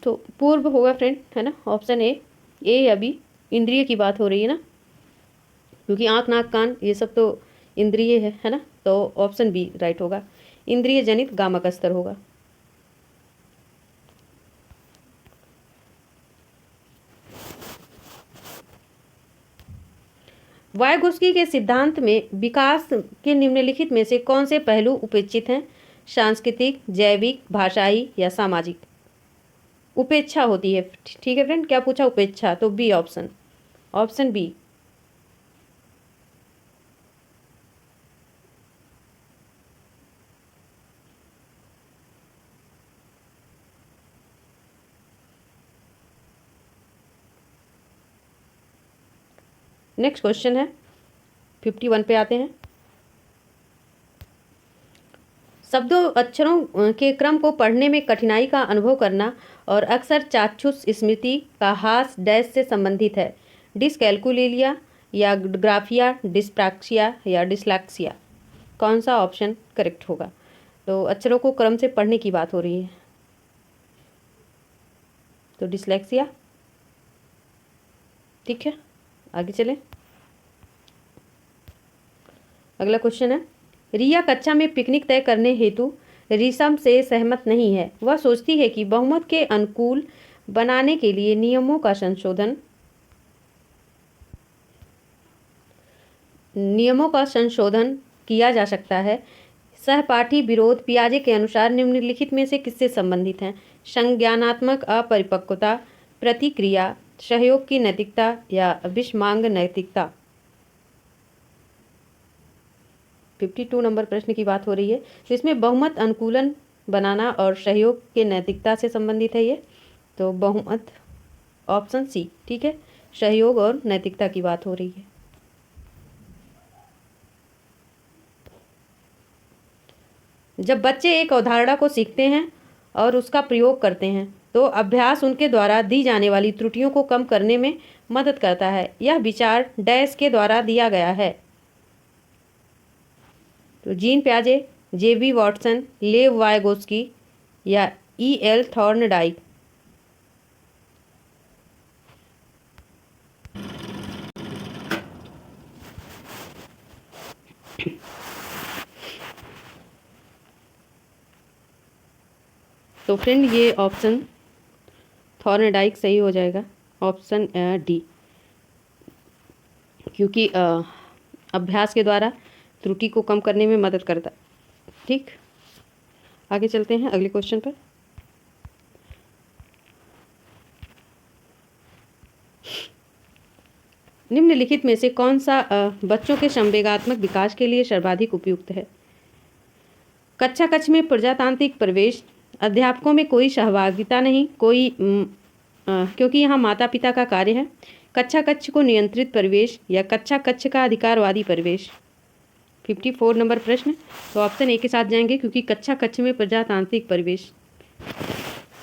तो पूर्व होगा फ्रेंड, है ना, ऑप्शन ए अभी इंद्रिय की बात हो रही है ना, क्योंकि आँख, नाक, कान ये सब तो इंद्रिय है ना, तो ऑप्शन बी राइट होगा, इंद्रिय जनित गामक स्तर होगा। वायगोत्स्की के सिद्धांत में विकास के निम्नलिखित में से कौन से पहलू उपेक्षित हैं? सांस्कृतिक, जैविक, भाषाई, या सामाजिक? उपेक्षा होती है। ठीक है फ्रेंड, क्या पूछा? उपेक्षा, तो B option, option B. Next question है 51 पे आते हैं, शब्दों अक्षरों के क्रम को पढ़ने में कठिनाई का अनुभव करना और अक्सर चाक्षुष स्मृति का हास डैश से संबंधित है? डिसकैलकुलिया, या ग्राफिया, डिस्प्रैक्सिया, या डिस्लैक्सिया? कौन सा ऑप्शन करेक्ट होगा? तो अक्षरों को क्रम से पढ़ने की बात हो रही है, तो डिस्लैक्सिया। ठीक है, आगे चलें। अगला क्वेश्चन है, रिया कक्षा में पिकनिक तय करने हेतु रीशम से सहमत नहीं है। वह सोचती है कि बहुमत के अनुकूल बनाने के लिए नियमों का संशोधन किया जा सकता है। सहपाठी विरोध पियाजे के अनुसार निम्नलिखित में से किससे संबंधित हैं? संज्ञानात्मक अपरिपक्वता, प्रतिक्रिया, सहयोग की नैतिकता, या विषमांग नैतिकता? 52 नंबर प्रश्न की बात हो रही है, तो इसमें बहुमत अनुकूलन बनाना और सहयोग के नैतिकता से संबंधित है ये, तो बहुमत ऑप्शन सी। ठीक है, सहयोग और नैतिकता की बात हो रही है। जब बच्चे एक अवधारणा को सीखते हैं और उसका प्रयोग करते हैं तो अभ्यास उनके द्वारा दी जाने वाली त्रुटियों को कम करने में मदद करता है। यह विचार डैश के द्वारा दिया गया है? तो जीन प्याजे, जेबी वॉटसन, लेव वायगोत्स्की, या ई.एल. थॉर्नडाइक? तो फ्रेंड ये ऑप्शन थॉर्नडाइक सही हो जाएगा, ऑप्शन डी, क्योंकि अभ्यास के द्वारा त्रुटि को कम करने में मदद करता। ठीक, आगे चलते हैं अगले क्वेश्चन पर। निम्नलिखित में से कौन सा बच्चों के संवेगात्मक विकास के लिए सर्वाधिक उपयुक्त है? कक्षा कक्ष में प्रजातांत्रिक प्रवेश, अध्यापकों में कोई सहभागिता नहीं, क्योंकि यहाँ माता पिता का कार्य है, कच्छा कच्छ को नियंत्रित परिवेश या कच्छा कच्छ का अधिकारवादी परिवेश। 54 नंबर प्रश्न, तो ऑप्शन ए के साथ जाएंगे क्योंकि कच्छा कच्छ में प्रजातांत्रिक परिवेश,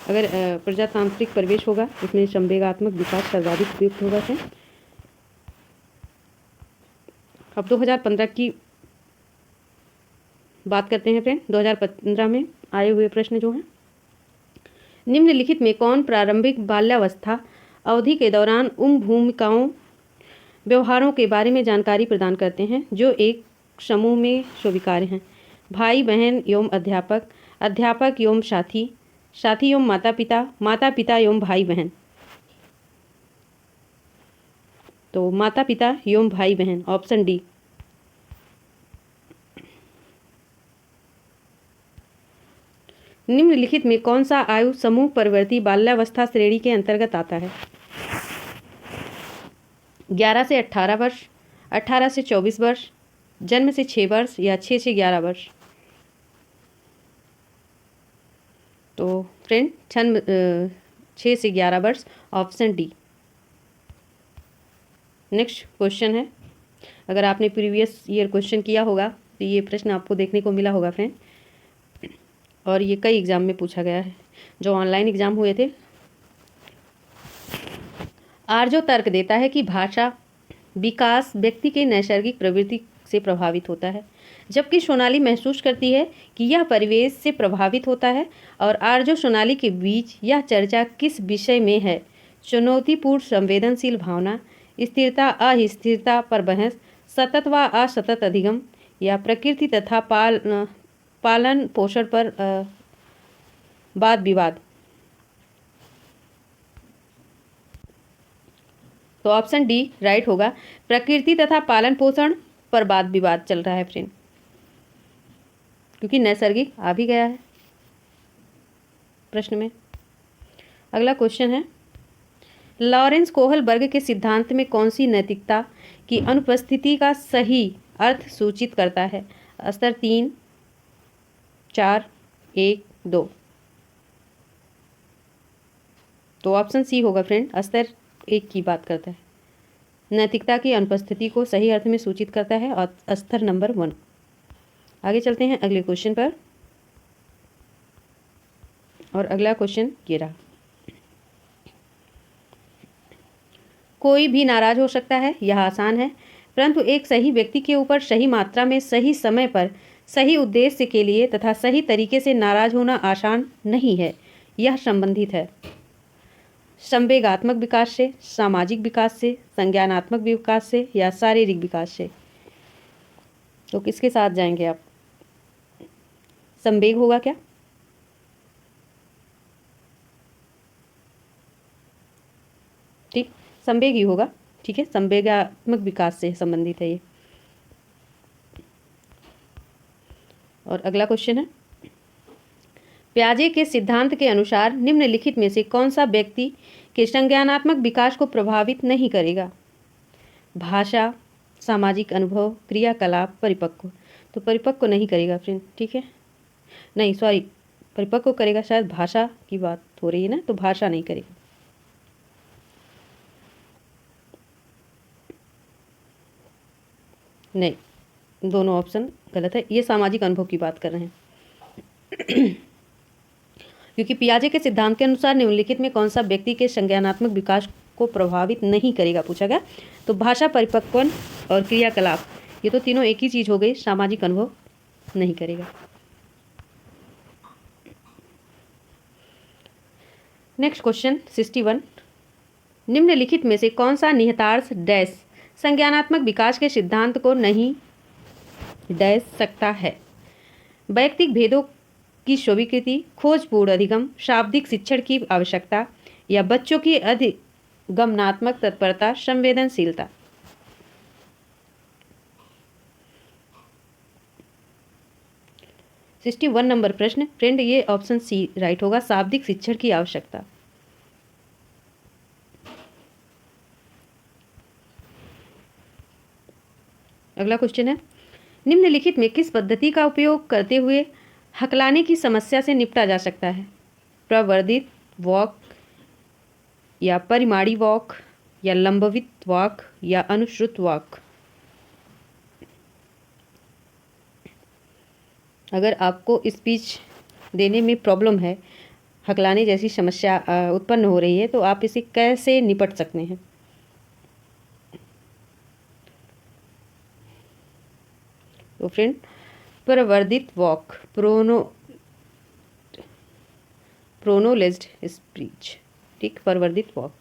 अगर प्रजातांत्रिक परिवेश होगा इसमें संवेगात्मक विकास सर्वाधिक उपयुक्त होगा। फिर अब 2015 की बात करते हैं फ्रेंड। 2015 में आए हुए प्रश्न जो हैं, निम्नलिखित में कौन प्रारंभिक बाल्यावस्था अवधि के दौरान उन भूमिकाओं व्यवहारों के बारे में जानकारी प्रदान करते हैं जो एक समूह में स्वीकार्य हैं? भाई बहन एवं अध्यापक, अध्यापक एवं साथी, साथी एवं माता पिता, माता पिता एवं भाई बहन। तो माता पिता एवं भाई बहन, ऑप्शन डी। निम्नलिखित में कौन सा आयु समूह परिवर्ती बाल्यावस्था श्रेणी के अंतर्गत आता है? 11 से 18 वर्ष, 18 से 24 वर्ष, जन्म से 6 वर्ष या 6 से 11 वर्ष। तो फ्रेंड 6 से 11 वर्ष, ऑप्शन डी। नेक्स्ट क्वेश्चन है, अगर आपने प्रीवियस ईयर क्वेश्चन किया होगा तो ये प्रश्न आपको देखने को मिला होगा फ्रेंड, और ये कई एग्ज़ाम में पूछा गया है जो ऑनलाइन एग्ज़ाम हुए थे। आर्जो तर्क देता है कि भाषा विकास व्यक्ति के नैसर्गिक प्रवृत्ति से प्रभावित होता है, जबकि सोनाली महसूस करती है कि यह परिवेश से प्रभावित होता है। और आर्जो सोनाली के बीच यह चर्चा किस विषय में है? चुनौतीपूर्ण संवेदनशील भावना, स्थिरता अस्थिरता पर बहस, सतत व असतत अधिगम, या प्रकृति तथा पालन पोषण पर वाद विवाद। तो ऑप्शन डी राइट होगा, प्रकृति तथा पालन पोषण पर वाद विवाद चल रहा है फ्रेंड, क्योंकि नैसर्गिक आ भी गया है प्रश्न में। अगला क्वेश्चन है, लॉरेंस कोहलबर्ग के सिद्धांत में कौन सी नैतिकता की अनुपस्थिति का सही अर्थ सूचित करता है? स्तर 3, 4, 1, 2। तो ऑप्शन सी होगा फ्रेंड, स्तर 1 की बात करता है, नैतिकता की अनुपस्थिति को सही अर्थ में सूचित करता है, और स्तर नंबर 1। आगे चलते हैं अगले क्वेश्चन पर, और अगला क्वेश्चन ये रहा। कोई भी नाराज हो सकता है, यह आसान है, परंतु एक सही व्यक्ति के ऊपर सही मात्रा में सही समय पर सही उद्देश्य के लिए तथा सही तरीके से नाराज होना आसान नहीं है। यह संबंधित है संवेगात्मक विकास से, सामाजिक विकास से, संज्ञानात्मक विकास से, या शारीरिक विकास से। तो किसके साथ जाएंगे आप? संवेग होगा क्या? ठीक, संवेग ही होगा। ठीक है, संवेगात्मक विकास से संबंधित है ये। और अगला क्वेश्चन है, पियाजे के सिद्धांत के अनुसार निम्नलिखित में से कौन सा व्यक्ति के संज्ञानात्मक विकास को प्रभावित नहीं करेगा? भाषा, सामाजिक अनुभव, क्रियाकलाप, परिपक्व। तो परिपक्व नहीं करेगा फ्रेंड, ठीक है, नहीं सॉरी, परिपक्व करेगा, शायद भाषा की बात हो रही है ना, तो भाषा नहीं करेगा। नहीं, दोनों ऑप्शन गलत है, ये सामाजिक अनुभव की बात कर रहे हैं। क्योंकि पियाजे के सिद्धांत के अनुसार निम्नलिखित में कौन सा व्यक्ति के संज्ञानात्मक विकास को प्रभावित नहीं करेगा पूछा गया, तो भाषा, परिपक्वन और क्रियाकलाप, ये तो तीनों एक ही चीज हो गई, सामाजिक अनुभव नहीं करेगा। नेक्स्ट क्वेश्चन 61, निम्नलिखित में से कौन सा निहितार्थ डैश संज्ञानात्मक विकास के सिद्धांत को नहीं डैश सकता है? वैयक्तिक भेदों की स्वीकृति, खोजपूर्ण अधिगम, शाब्दिक शिक्षण की आवश्यकता, या बच्चों की अधिगमनात्मक तत्परता, संवेदनशीलता। सिक्सटी 61 नंबर प्रश्न फ्रेंड, ये ऑप्शन सी राइट होगा, शाब्दिक शिक्षण की आवश्यकता। अगला क्वेश्चन है, निम्नलिखित में किस पद्धति का उपयोग करते हुए हकलाने की समस्या से निपटा जा सकता है? प्रवर्धित वॉक, या परिमाणी वॉक, या लंबवित वाक या अनुश्रुत वाक। अगर आपको स्पीच देने में प्रॉब्लम है, हकलाने जैसी समस्या उत्पन्न हो रही है, तो आप इसे कैसे निपट सकते हैं? तो फ्रेंड, प्रवर्धित वॉक, प्रोनोलेज्ड स्पीच, ठीक, प्रवर्धित वॉक।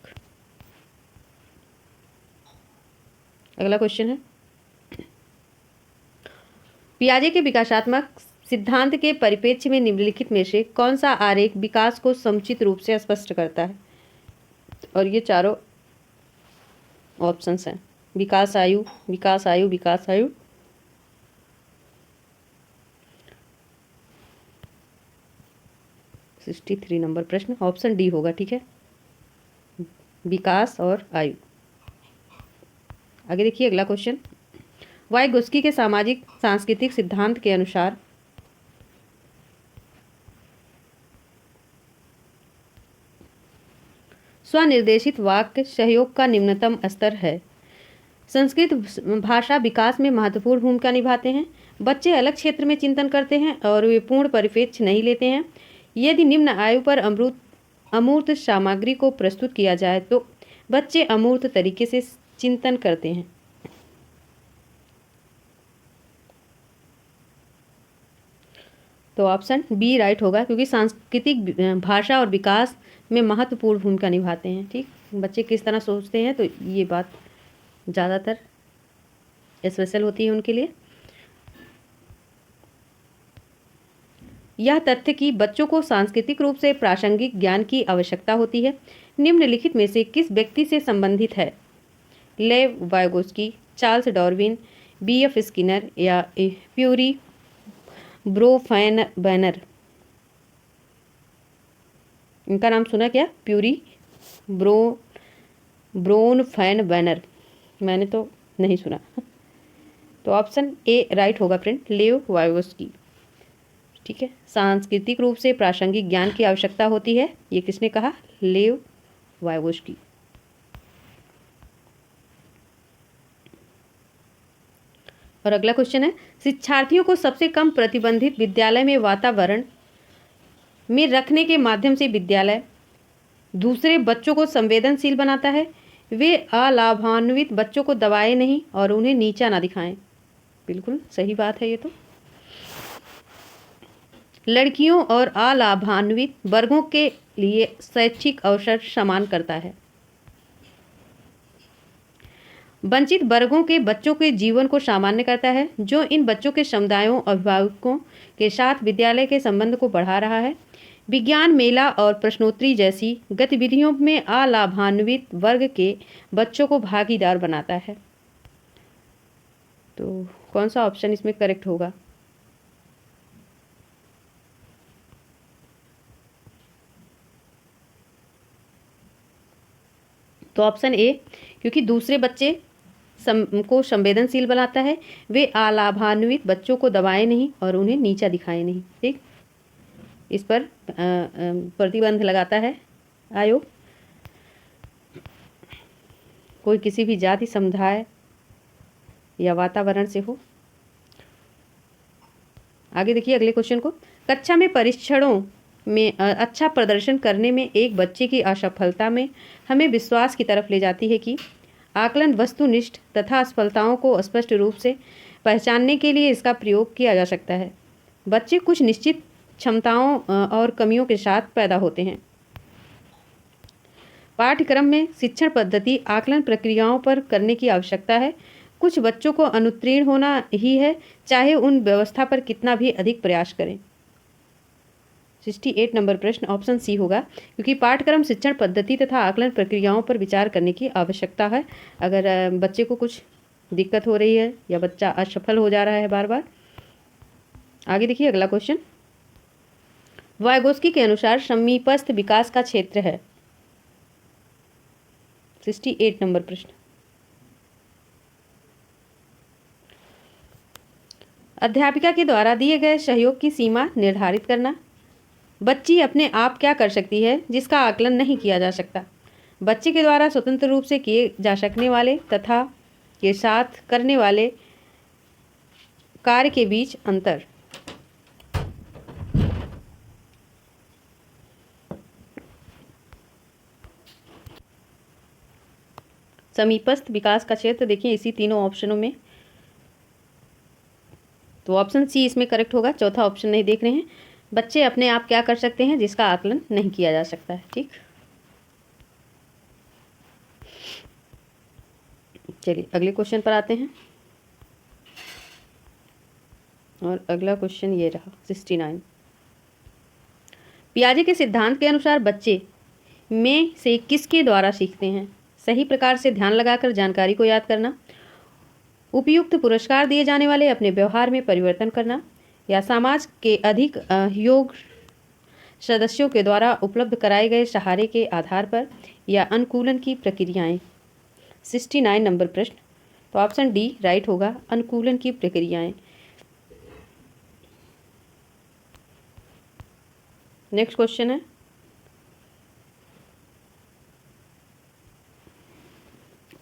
अगला क्वेश्चन है, पियाजे के विकासात्मक सिद्धांत के परिप्रेक्ष्य में निम्नलिखित में से कौन सा आरेख विकास को समुचित रूप से स्पष्ट करता है? और ये चारों ऑप्शंस हैं, विकास आयु, विकास आयु, विकास आयु। सिक्सटी 63 नंबर प्रश्न, ऑप्शन डी होगा, ठीक है, विकास और आयु। आगे देखिए अगला क्वेश्चन, वाइगोस्की के सामाजिक सांस्कृतिक सिद्धांत के अनुसार स्वनिर्देशित वाक्य सहयोग का निम्नतम स्तर है। संस्कृत भाषा विकास में महत्वपूर्ण भूमिका निभाते हैं। बच्चे अलग क्षेत्र में चिंतन करते हैं और वे पूर्ण परिप्रेक्ष्य नहीं लेते हैं। यदि निम्न आयु पर अमूर्त सामग्री को प्रस्तुत किया जाए तो बच्चे अमूर्त तरीके से चिंतन करते हैं। तो ऑप्शन बी राइट होगा, क्योंकि सांस्कृतिक भाषा और विकास में महत्वपूर्ण भूमिका निभाते हैं। ठीक, बच्चे किस तरह सोचते हैं, तो ये बात ज़्यादातर स्पेशल होती है उनके लिए। यह तथ्य कि बच्चों को सांस्कृतिक रूप से प्रासंगिक ज्ञान की आवश्यकता होती है निम्नलिखित में से किस व्यक्ति से संबंधित है? लेव Vygotsky, Charles Darwin, BF. Skinner या प्यूरी ब्रोफैनबर्नर। इनका नाम सुना क्या? प्यूरी ब्रोनफैनबर्नर, मैंने तो नहीं सुना। तो ऑप्शन ए राइट होगा फ्रेंड, लेव वाइगोस्की। ठीक है, सांस्कृतिक रूप से प्रासंगिक ज्ञान की आवश्यकता होती है, ये किसने कहा? लेव वाइगोस्की। और अगला क्वेश्चन है, शिक्षार्थियों को सबसे कम प्रतिबंधित विद्यालय में वातावरण में रखने के माध्यम से विद्यालय दूसरे बच्चों को संवेदनशील बनाता है। वे अलाभान्वित बच्चों को दबाए नहीं और उन्हें नीचा ना दिखाएं। बिल्कुल सही बात है ये तो। लड़कियों और अलाभान्वित वर्गों के लिए शैक्षिक अवसर समान करता है। वंचित वर्गों के बच्चों के जीवन को सामान्य करता है, जो इन बच्चों के समुदायों अभिभावकों के साथ विद्यालय के संबंध को बढ़ा रहा है। विज्ञान मेला और प्रश्नोत्तरी जैसी गतिविधियों में अलाभान्वित वर्ग के बच्चों को भागीदार बनाता है। तो कौन सा ऑप्शन इसमें करेक्ट होगा? तो ऑप्शन ए, क्योंकि दूसरे बच्चे को संवेदनशील बनाता है। वे अलाभान्वित बच्चों को दबाए नहीं और उन्हें नीचा दिखाए नहीं। ठीक, इस पर प्रतिबंध लगाता है आयोग। कोई किसी भी जाति, समुदाय या वातावरण से हो। आगे देखिए अगले क्वेश्चन को, कक्षा में परीक्षणों में अच्छा प्रदर्शन करने में एक बच्चे की असफलता में हमें विश्वास की तरफ ले जाती है कि आकलन वस्तुनिष्ठ तथा असफलताओं को स्पष्ट रूप से पहचानने के लिए इसका प्रयोग किया जा सकता है। बच्चे कुछ निश्चित क्षमताओं और कमियों के साथ पैदा होते हैं। पाठ्यक्रम में शिक्षण पद्धति आकलन प्रक्रियाओं पर करने की आवश्यकता है। कुछ बच्चों को अनुत्तीर्ण होना ही है, चाहे उन व्यवस्था पर कितना भी अधिक प्रयास करें। 68 नंबर प्रश्न, ऑप्शन सी होगा, क्योंकि पाठ्यक्रम शिक्षण पद्धति तथा आकलन प्रक्रियाओं पर विचार करने की आवश्यकता है। अगर बच्चे को कुछ दिक्कत हो रही है या बच्चा असफल हो जा रहा है बार बार। आगे देखिए अगला क्वेश्चन, वाइगोस्की के अनुसार समीपस्थ विकास का क्षेत्र है। 68 नंबर प्रश्न, अध्यापिका के द्वारा दिए गए सहयोग की सीमा निर्धारित करना। बच्ची अपने आप क्या कर सकती है जिसका आकलन नहीं किया जा सकता? बच्चे के द्वारा स्वतंत्र रूप से किए जा सकने वाले तथा के साथ करने वाले कार्य के बीच अंतर। समीपस्थ विकास का क्षेत्र देखिए इसी तीनों ऑप्शनों में, तो ऑप्शन सी इसमें करेक्ट होगा। चौथा ऑप्शन नहीं देख रहे हैं, बच्चे अपने आप क्या कर सकते हैं जिसका आकलन नहीं किया जा सकता है। ठीक, चलिए अगले क्वेश्चन पर आते हैं। और अगला क्वेश्चन ये रहा 69। पियाजे के सिद्धांत के अनुसार बच्चे में से किसके द्वारा सीखते हैं? सही प्रकार से ध्यान लगाकर जानकारी को याद करना, उपयुक्त पुरस्कार दिए जाने वाले अपने व्यवहार में परिवर्तन करना, या समाज के अधिक योग्य सदस्यों के द्वारा उपलब्ध कराए गए सहारे के आधार पर, या अनुकूलन की प्रक्रियाएं। 69 नंबर प्रश्न, तो ऑप्शन डी राइट होगा, अनुकूलन की प्रक्रियाएं। नेक्स्ट क्वेश्चन है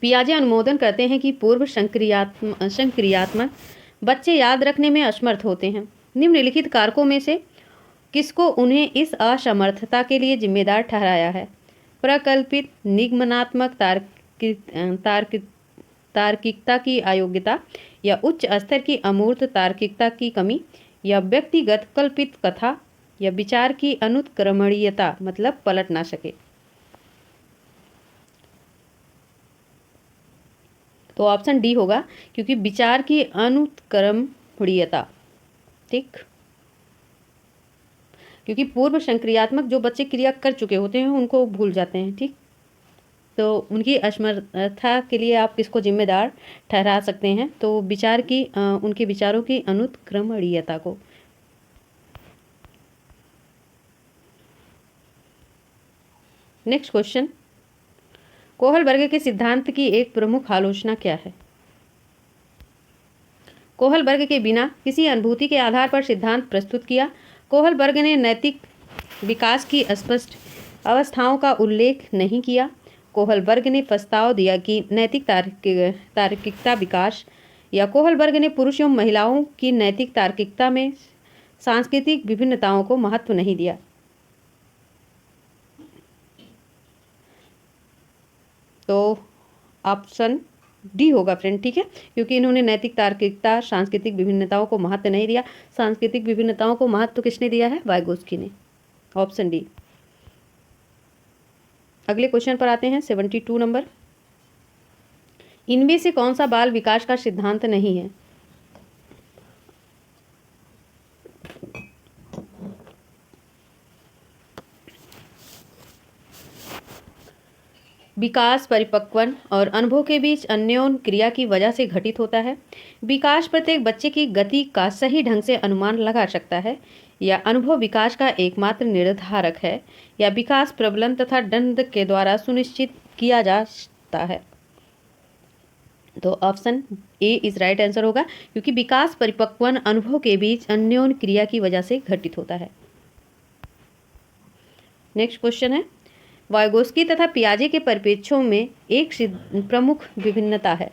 पियाजे अनुमोदन करते हैं कि पूर्व संक्रियात्मक बच्चे याद रखने में असमर्थ होते हैं। निम्नलिखित कारकों में से किसको उन्हें इस असमर्थता के लिए जिम्मेदार ठहराया है? प्रकल्पित निगमनात्मक तार्किकता की अयोग्यता, या उच्च स्तर की अमूर्त तार्किकता की कमी, या व्यक्तिगत कल्पित कथा, या विचार की अनुत्क्रमणीयता मतलब पलट ना सके। तो ऑप्शन डी होगा, क्योंकि विचार की अनुत्क्रमणीयता। ठीक, क्योंकि पूर्व संक्रियात्मक जो बच्चे क्रिया कर चुके होते हैं उनको भूल जाते हैं। ठीक, तो उनकी असमर्थता के लिए आप किसको जिम्मेदार ठहरा सकते हैं? तो विचार की उनके विचारों की अनुत्क्रमणीयता को। नेक्स्ट क्वेश्चन, कोहलबर्ग के सिद्धांत की एक प्रमुख आलोचना क्या है? कोहलबर्ग के बिना किसी अनुभूति के आधार पर सिद्धांत प्रस्तुत किया। कोहलबर्ग ने नैतिक विकास की स्पष्ट अवस्थाओं का उल्लेख नहीं किया। कोहलबर्ग ने प्रस्ताव दिया कि नैतिक तार्किकता विकास, या कोहलबर्ग ने पुरुष एवं महिलाओं की नैतिक तार्किकता में सांस्कृतिक विभिन्नताओं को महत्व नहीं दिया। तो ऑप्शन डी होगा फ्रेंड। ठीक है, क्योंकि इन्होंने नैतिक तार्किकता सांस्कृतिक विभिन्नताओं को महत्व नहीं दिया। सांस्कृतिक विभिन्नताओं को महत्व किसने दिया है? वाइगोत्स्की ने। Option D. अगले क्वेश्चन पर आते हैं 72 नंबर। इनमें से कौन सा बाल विकास का सिद्धांत नहीं है? विकास परिपक्वन और अनुभव के बीच अन्योन्य क्रिया की वजह से घटित होता है। विकास प्रत्येक बच्चे की गति का सही ढंग से अनुमान लगा सकता है, या अनुभव विकास का एकमात्र निर्धारक है, या विकास प्रबलन तथा दंड के द्वारा सुनिश्चित किया जा सकता है। तो option A is right answer होगा, क्योंकि विकास परिपक्वन अनुभव के बीच अन्योन्य क्रिया की वजह से घटित होता है। नेक्स्ट क्वेश्चन है, वाइगोत्स्की तथा पियाजे के परिप्रेक्ष्यों में एक प्रमुख विभिन्नता है।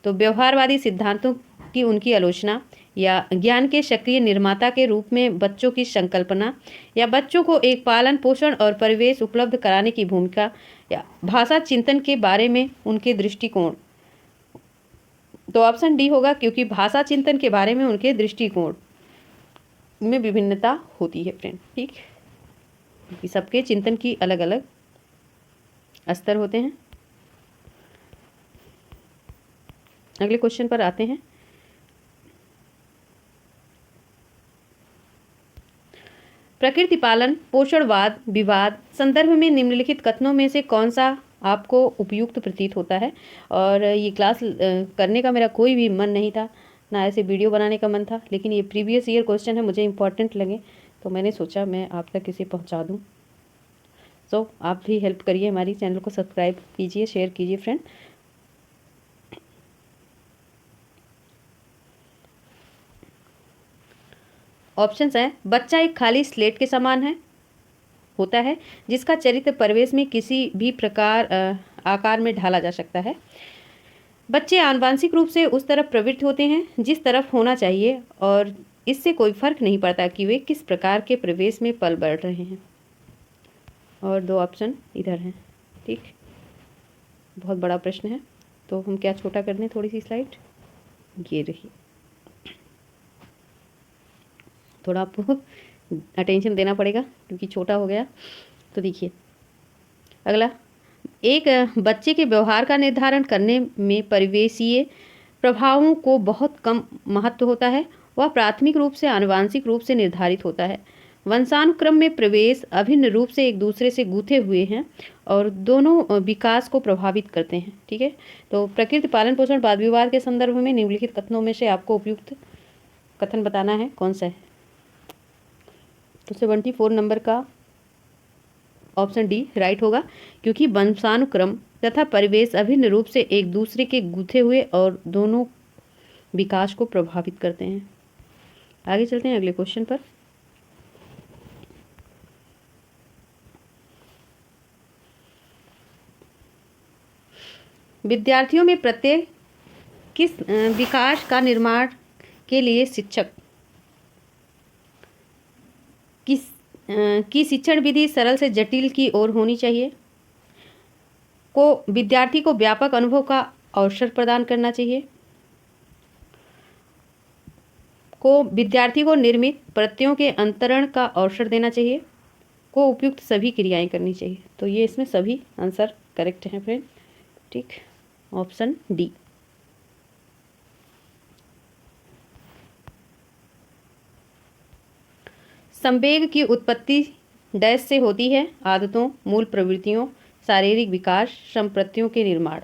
तो व्यवहारवादी सिद्धांतों की उनकी आलोचना, या ज्ञान के सक्रिय निर्माता के रूप में बच्चों की संकल्पना, या बच्चों को एक पालन पोषण और परिवेश उपलब्ध कराने की भूमिका, या भाषा चिंतन के बारे में उनके दृष्टिकोण। तो ऑप्शन डी होगा, क्योंकि भाषा चिंतन के बारे में उनके दृष्टिकोण में विभिन्नता होती है फ्रेंड। ठीक, क्योंकि सबके चिंतन की अलग अलग स्तर होते हैं। अगले क्वेश्चन पर आते हैं। प्रकृति पालन पोषणवाद विवाद संदर्भ में निम्नलिखित कथनों में से कौन सा आपको उपयुक्त प्रतीत होता है? और ये क्लास करने का मेरा कोई भी मन नहीं था, ना ऐसे वीडियो बनाने का मन था, लेकिन ये प्रीवियस ईयर क्वेश्चन है, मुझे इम्पोर्टेंट लगे तो मैंने सोचा मैं आप तक इसे पहुंचा दूं। सो आप भी हेल्प करिए, हमारी चैनल को सब्सक्राइब कीजिए, शेयर कीजिए फ्रेंड। ऑप्शंस हैं, बच्चा एक खाली स्लेट के समान है, होता है जिसका चरित्र परिवेश में किसी भी प्रकार आकार में ढाला जा सकता है। बच्चे आनुवांशिक रूप से उस तरफ प्रवृत्त होते हैं जिस तरफ होना चाहिए और इससे कोई फर्क नहीं पड़ता कि वे किस प्रकार के परिवेश में पल बढ़ रहे हैं। और 2 ऑप्शन इधर हैं। ठीक, बहुत बड़ा प्रश्न है, तो हम क्या छोटा कर दें थोड़ी सी स्लाइड, ये रही। थोड़ा आपको अटेंशन देना पड़ेगा क्योंकि छोटा हो गया। तो देखिए अगला, एक बच्चे के व्यवहार का निर्धारण करने में परिवेशीय प्रभावों को बहुत कम महत्व होता है। वह प्राथमिक रूप से आनुवांशिक रूप से निर्धारित होता है। वंशानुक्रम में प्रवेश अभिन्न रूप से एक दूसरे से गूंथे हुए हैं और दोनों विकास को प्रभावित करते हैं। ठीक है, तो प्रकृति, पालन पोषण, वाद विवाद के संदर्भ में निम्नलिखित कथनों में से आपको उपयुक्त कथन बताना है, कौन सा है। तो 74 नंबर का ऑप्शन डी राइट होगा, क्योंकि वंशानुक्रम तथा परिवेश अभिन्न रूप से एक दूसरे के गूंथे हुए और दोनों विकास को प्रभावित करते हैं। आगे चलते हैं अगले क्वेश्चन पर। विद्यार्थियों में प्रत्येक किस विकास का निर्माण के लिए शिक्षक की शिक्षण विधि सरल से जटिल की ओर होनी चाहिए। विद्यार्थी को व्यापक अनुभव का अवसर प्रदान करना चाहिए। विद्यार्थी को निर्मित प्रत्ययों के अंतरण का अवसर देना चाहिए। उपयुक्त सभी क्रियाएं करनी चाहिए। तो ये इसमें सभी आंसर करेक्ट हैं फ्रेंड। ठीक, ऑप्शन डी। संवेग की उत्पत्ति डैश से होती है, आदतों, मूल प्रवृत्तियों, शारीरिक विकास, संप्रत्तियों के निर्माण।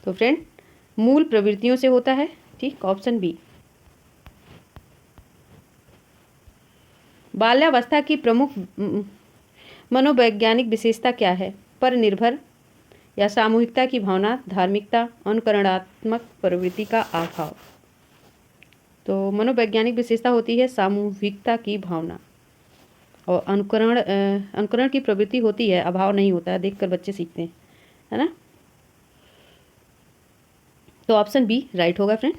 तो फ्रेंड मूल प्रवृत्तियों से होता है। ठीक, ऑप्शन बी। बाल्यावस्था की प्रमुख मनोवैज्ञानिक विशेषता क्या है? पर निर्भर या सामूहिकता की भावना, धार्मिकता, अनुकरणात्मक प्रवृत्ति का अभाव। तो मनोवैज्ञानिक विशेषता होती है सामूहिकता की भावना, और अनुकरण की प्रवृत्ति होती है, अभाव नहीं होता है, देखकर बच्चे सीखते हैं, है ना। तो ऑप्शन बी राइट होगा फ्रेंड।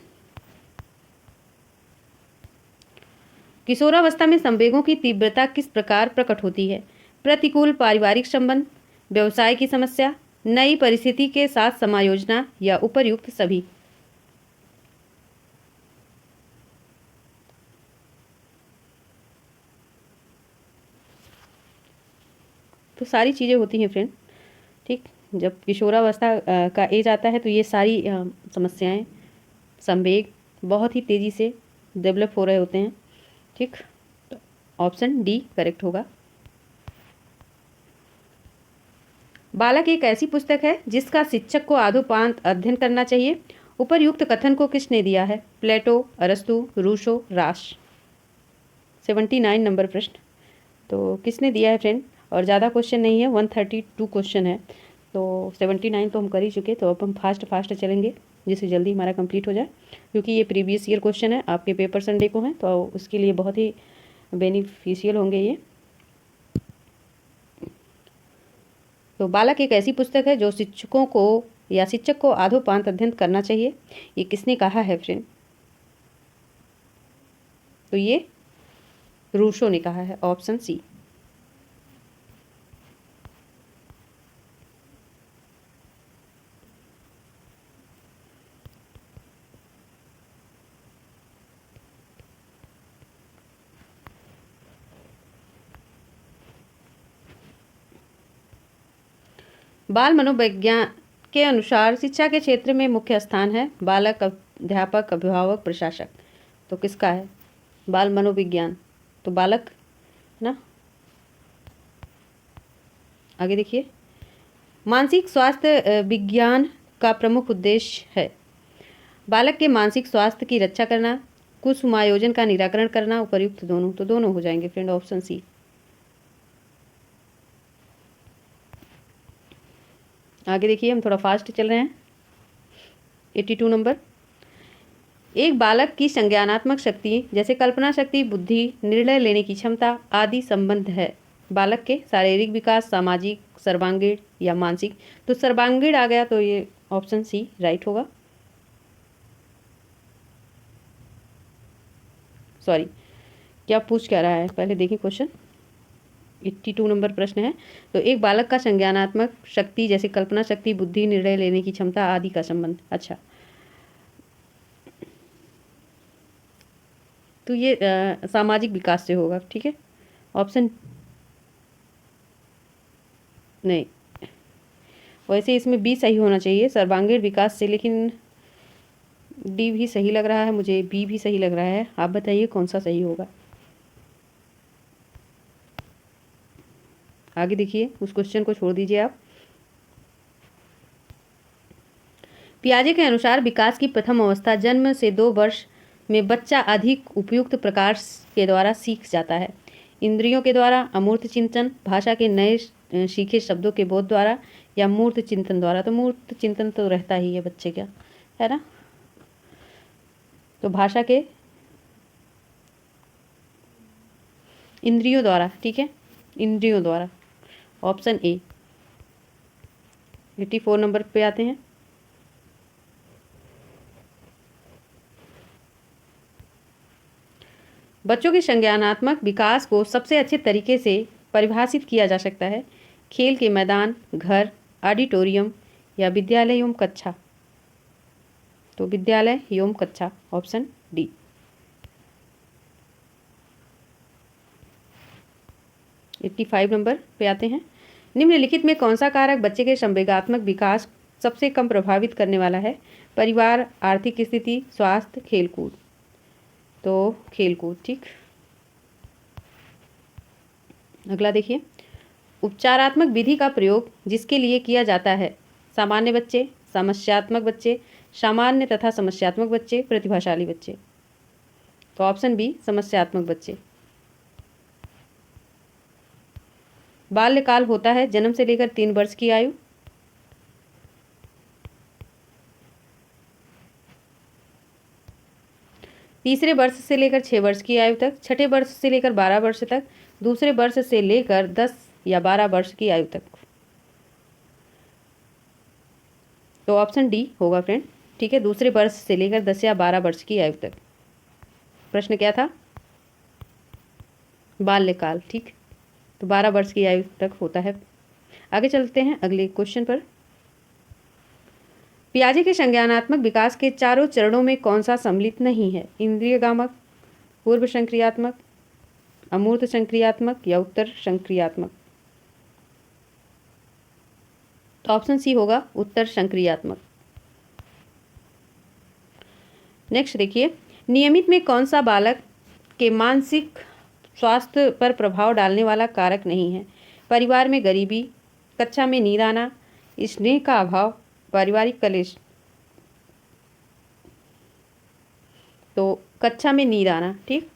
किशोरावस्था में संवेगों की तीव्रता किस प्रकार प्रकट होती है? प्रतिकूल पारिवारिक संबंध, व्यवसाय की समस्या, नई परिस्थिति के साथ समायोजना या उपर्युक्त सभी। तो सारी चीज़ें होती हैं फ्रेंड। ठीक, जब किशोरावस्था का एज आता है तो ये सारी समस्याएं, संवेग बहुत ही तेज़ी से डेवलप हो रहे होते हैं। ठीक, तो ऑप्शन डी करेक्ट होगा। बालक एक ऐसी पुस्तक है जिसका शिक्षक को आदोपांत अध्ययन करना चाहिए। उपर्युक्त कथन को किसने दिया है? प्लेटो, अरस्तु, रूसो, राश। 79 नंबर प्रश्न। तो किसने दिया है फ्रेंड? और ज़्यादा क्वेश्चन नहीं है, 132 क्वेश्चन है, तो 79 तो हम कर ही चुके। तो अब हम फास्ट चलेंगे जिससे जल्दी हमारा कंप्लीट हो जाए, क्योंकि ये प्रीवियस ईयर क्वेश्चन है, आपके पेपर संडे को हैं, तो उसके लिए बहुत ही बेनिफिशियल होंगे ये। तो बालक एक ऐसी पुस्तक है जो शिक्षकों को या शिक्षक को आदोपांत अध्ययन करना चाहिए। ये किसने कहा है फ्रेंड? तो ये रूसो ने कहा है, ऑप्शन सी। बाल मनोविज्ञान के अनुसार शिक्षा के क्षेत्र में मुख्य स्थान है बालक, अध्यापक, अभिभावक, प्रशासक। तो किसका है? बाल मनोविज्ञान, तो बालक ना। आगे देखिए, मानसिक स्वास्थ्य विज्ञान का प्रमुख उद्देश्य है बालक के मानसिक स्वास्थ्य की रक्षा करना, कुसुमायोजन का निराकरण करना, उपर्युक्त दोनों। तो दोनों हो जाएंगे फ्रेंड, ऑप्शन सी। आगे देखिए, हम थोड़ा फास्ट चल रहे हैं। 82 नंबर, एक बालक की संज्ञानात्मक शक्ति जैसे कल्पना शक्ति, बुद्धि, निर्णय लेने की क्षमता आदि संबंध है बालक के शारीरिक विकास, सामाजिक, सर्वांगीण या मानसिक। तो सर्वांगीण आ गया तो ये ऑप्शन सी राइट होगा। सॉरी, क्या पूछ क्या रहा है, पहले देखिए क्वेश्चन। 82 नंबर प्रश्न है। तो एक बालक का संज्ञानात्मक शक्ति जैसे कल्पना शक्ति, बुद्धि, निर्णय लेने की क्षमता आदि का संबंध। अच्छा, तो ये सामाजिक विकास से होगा, ठीक है। ऑप्शन नहीं, वैसे इसमें बी सही होना चाहिए, सर्वांगीण विकास से, लेकिन डी भी सही लग रहा है मुझे, बी भी सही लग रहा है। आप बताइए कौन सा सही होगा। आगे देखिए, उस क्वेश्चन को छोड़ दीजिए आप। पियाजे के अनुसार विकास की प्रथम अवस्था जन्म से 2 वर्ष में बच्चा अधिक उपयुक्त प्रकार के द्वारा सीख जाता है। इंद्रियों के द्वारा, अमूर्त चिंतन, भाषा के नए सीखे शब्दों के बोध द्वारा या मूर्त चिंतन द्वारा। तो मूर्त चिंतन तो रहता ही है बच्चे का, है ना। तो भाषा के इंद्रियों द्वारा, ठीक है, इंद्रियों द्वारा। Option A. 84 नंबर पे आते हैं। बच्चों के संज्ञानात्मक विकास को सबसे अच्छे तरीके से परिभाषित किया जा सकता है खेल के मैदान, घर, ऑडिटोरियम या विद्यालय एवं कक्षा। तो विद्यालय एवं कक्षा, ऑप्शन डी। 85 नंबर पे आते हैं। निम्नलिखित में कौन सा कारक बच्चे के संवेगात्मक विकास सबसे कम प्रभावित करने वाला है? परिवार, आर्थिक स्थिति, स्वास्थ्य, खेलकूद। तो खेलकूद, ठीक। अगला देखिए, उपचारात्मक विधि का प्रयोग जिसके लिए किया जाता है? सामान्य बच्चे, समस्यात्मक बच्चे, सामान्य तथा समस्यात्मक बच्चे, प्रतिभाशाली बच्चे। तो ऑप्शन बी, समस्यात्मक बच्चे। बाल्यकाल होता है जन्म से लेकर 3 वर्ष की आयु। तीसरे वर्ष से लेकर 6 वर्ष की आयु तक, छठे वर्ष से लेकर 12 वर्ष तक, दूसरे वर्ष से लेकर 10 या 12 वर्ष की आयु तक। तो ऑप्शन डी होगा फ्रेंड, ठीक है, दूसरे वर्ष से लेकर 10 या 12 वर्ष की आयु तक। प्रश्न क्या था? बाल्यकाल, ठीक। तो 12 वर्ष की आयु तक होता है। आगे चलते हैं अगले क्वेश्चन पर। पियाजे के संज्ञानात्मक विकास के चारों चरणों में कौन सा सम्मिलित नहीं है? इंद्रियगामक, पूर्व संक्रियात्मक, अमूर्त संक्रियात्मक या उत्तर संक्रियात्मक। तो ऑप्शन सी होगा, उत्तर संक्रियात्मक। नेक्स्ट देखिए, नियमित में कौन सा बालक के मानसिक स्वास्थ्य पर प्रभाव डालने वाला कारक नहीं है? परिवार में गरीबी, कक्षा में नींद आना, स्नेह का अभाव, पारिवारिक कलेश। तो कक्षा में नींद आना, ठीक।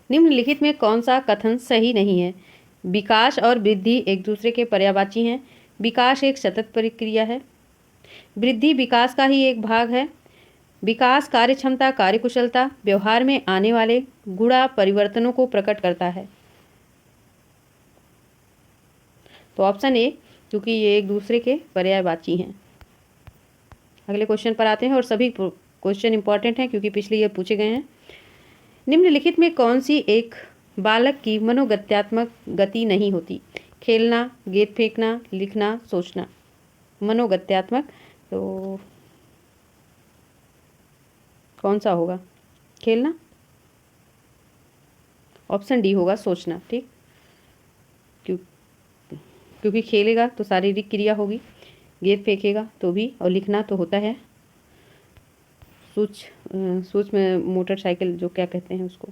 निम्नलिखित में कौन सा कथन सही नहीं है? विकास और वृद्धि एक दूसरे के पर्यायवाची हैं। विकास एक सतत प्रक्रिया है। वृद्धि विकास का ही एक भाग है। विकास कार्यक्षमता, कार्यकुशलता, व्यवहार में आने वाले गुणा परिवर्तनों को प्रकट करता है। तो ऑप्शन ए, क्योंकि ये एक दूसरे के पर्यायवाची हैं। अगले क्वेश्चन पर आते हैं, और सभी क्वेश्चन इंपॉर्टेंट हैं क्योंकि पिछले ईयर पूछे गए हैं। निम्नलिखित में कौन सी एक बालक की मनोगत्यात्मक गति नहीं होती? खेलना, गेंद फेंकना, लिखना, सोचना। मनोगत्यात्मक, तो कौन सा होगा? खेलना। ऑप्शन डी होगा, सोचना, ठीक। क्योंकि खेलेगा तो शारीरिक क्रिया होगी, गेंद फेंकेगा तो भी, और लिखना तो होता है सूक्ष्म मोटरसाइकिल जो क्या कहते हैं उसको।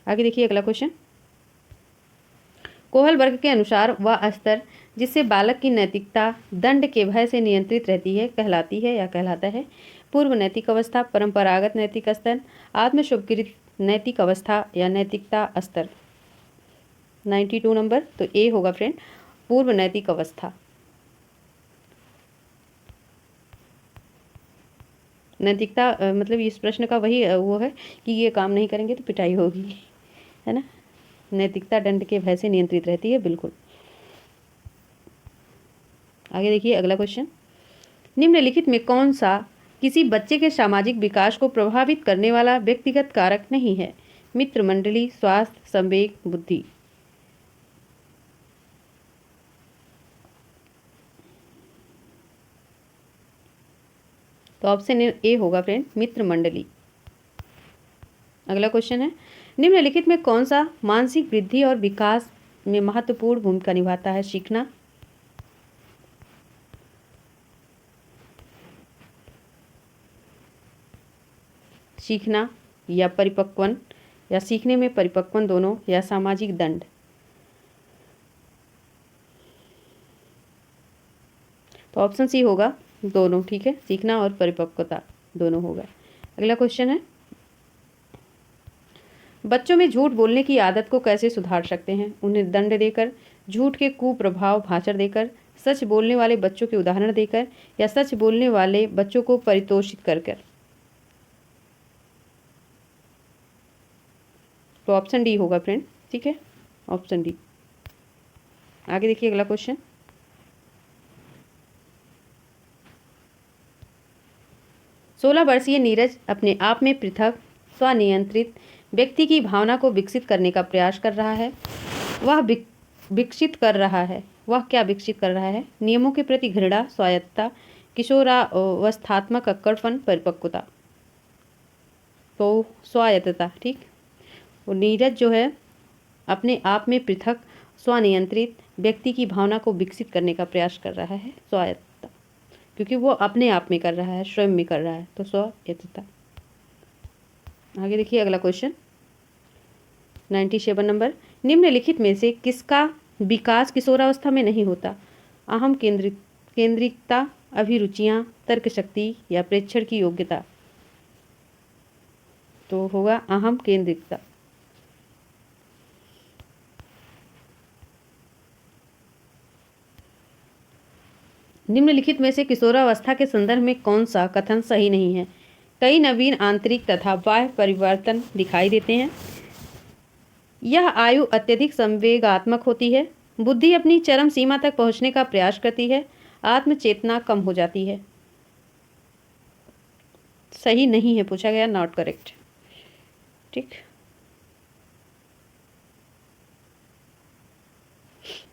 आगे देखिए अगला क्वेश्चन। कोहल वर्ग के अनुसार वह स्तर जिससे बालक की नैतिकता दंड के भय से नियंत्रित रहती है कहलाती है या कहलाता है? पूर्व नैतिक अवस्था, परंपरागत नैतिक स्तर, आत्मशुभकृत नैतिक अवस्था या नैतिकता स्तर। 92 नंबर, तो ए होगा फ्रेंड, पूर्व नैतिक अवस्था। नैतिकता मतलब इस प्रश्न का वही वो है कि ये काम नहीं करेंगे तो पिटाई होगी, है ना। नैतिकता दंड के भय से नियंत्रित रहती है, बिल्कुल। आगे देखिए अगला क्वेश्चन, निम्नलिखित में कौन सा किसी बच्चे के सामाजिक विकास को प्रभावित करने वाला व्यक्तिगत कारक नहीं है? मित्र मंडली, स्वास्थ्य, संवेग, बुद्धि। तो ऑप्शन ए होगा फ्रेंड, मित्र मंडली। अगला क्वेश्चन है, निम्नलिखित में कौन सा मानसिक वृद्धि और विकास में महत्वपूर्ण भूमिका निभाता है? सीखना, सीखना या परिपक्वन, या सीखने में परिपक्वन दोनों, या सामाजिक दंड। तो ऑप्शन सी होगा दोनों, ठीक है, सीखना और परिपक्वता दोनों होगा। अगला क्वेश्चन है, बच्चों में झूठ बोलने की आदत को कैसे सुधार सकते हैं? उन्हें दंड देकर, झूठ के कुप्रभाव भाषण देकर, सच बोलने वाले बच्चों के उदाहरण देकर, या सच बोलने वाले बच्चों को परितोषित कर कर। तो ऑप्शन डी होगा फ्रेंड, ठीक है, ऑप्शन डी। आगे देखिए अगला क्वेश्चन, सोलह वर्षीय नीरज अपने आप में पृथक स्वनियंत्रित व्यक्ति की भावना को विकसित करने का प्रयास कर रहा है। वह विकसित कर रहा है, वह क्या विकसित कर रहा है? नियमों के प्रति घृणा, स्वायत्तता, किशोरावस्थात्मक अक्कड़पन, परिपक्वता। तो स्वायत्तता, ठीक। और नीरज जो है अपने आप में पृथक स्वनियंत्रित व्यक्ति की भावना को विकसित करने का प्रयास कर रहा है, स्वायत्तता, क्योंकि वो अपने आप में कर रहा है, स्वयं में कर रहा है, तो स्वायत्तता। आगे देखिए अगला क्वेश्चन, 97 नंबर, निम्नलिखित में से किसका विकास किशोरावस्था में नहीं होता? अहम केंद्रिकता, अभिरुचियां, तर्क शक्ति, या प्रेक्षण की योग्यता। तो होगा अहम केंद्रिकता। निम्नलिखित में से किशोरावस्था के संदर्भ में कौन सा कथन सही नहीं है? कई नवीन आंतरिक तथा बाह्य परिवर्तन दिखाई देते हैं। यह आयु अत्यधिक संवेगात्मक होती है। बुद्धि अपनी चरम सीमा तक पहुंचने का प्रयास करती है। आत्मचेतना कम हो जाती है। सही नहीं है पूछा गया, नॉट करेक्ट, ठीक।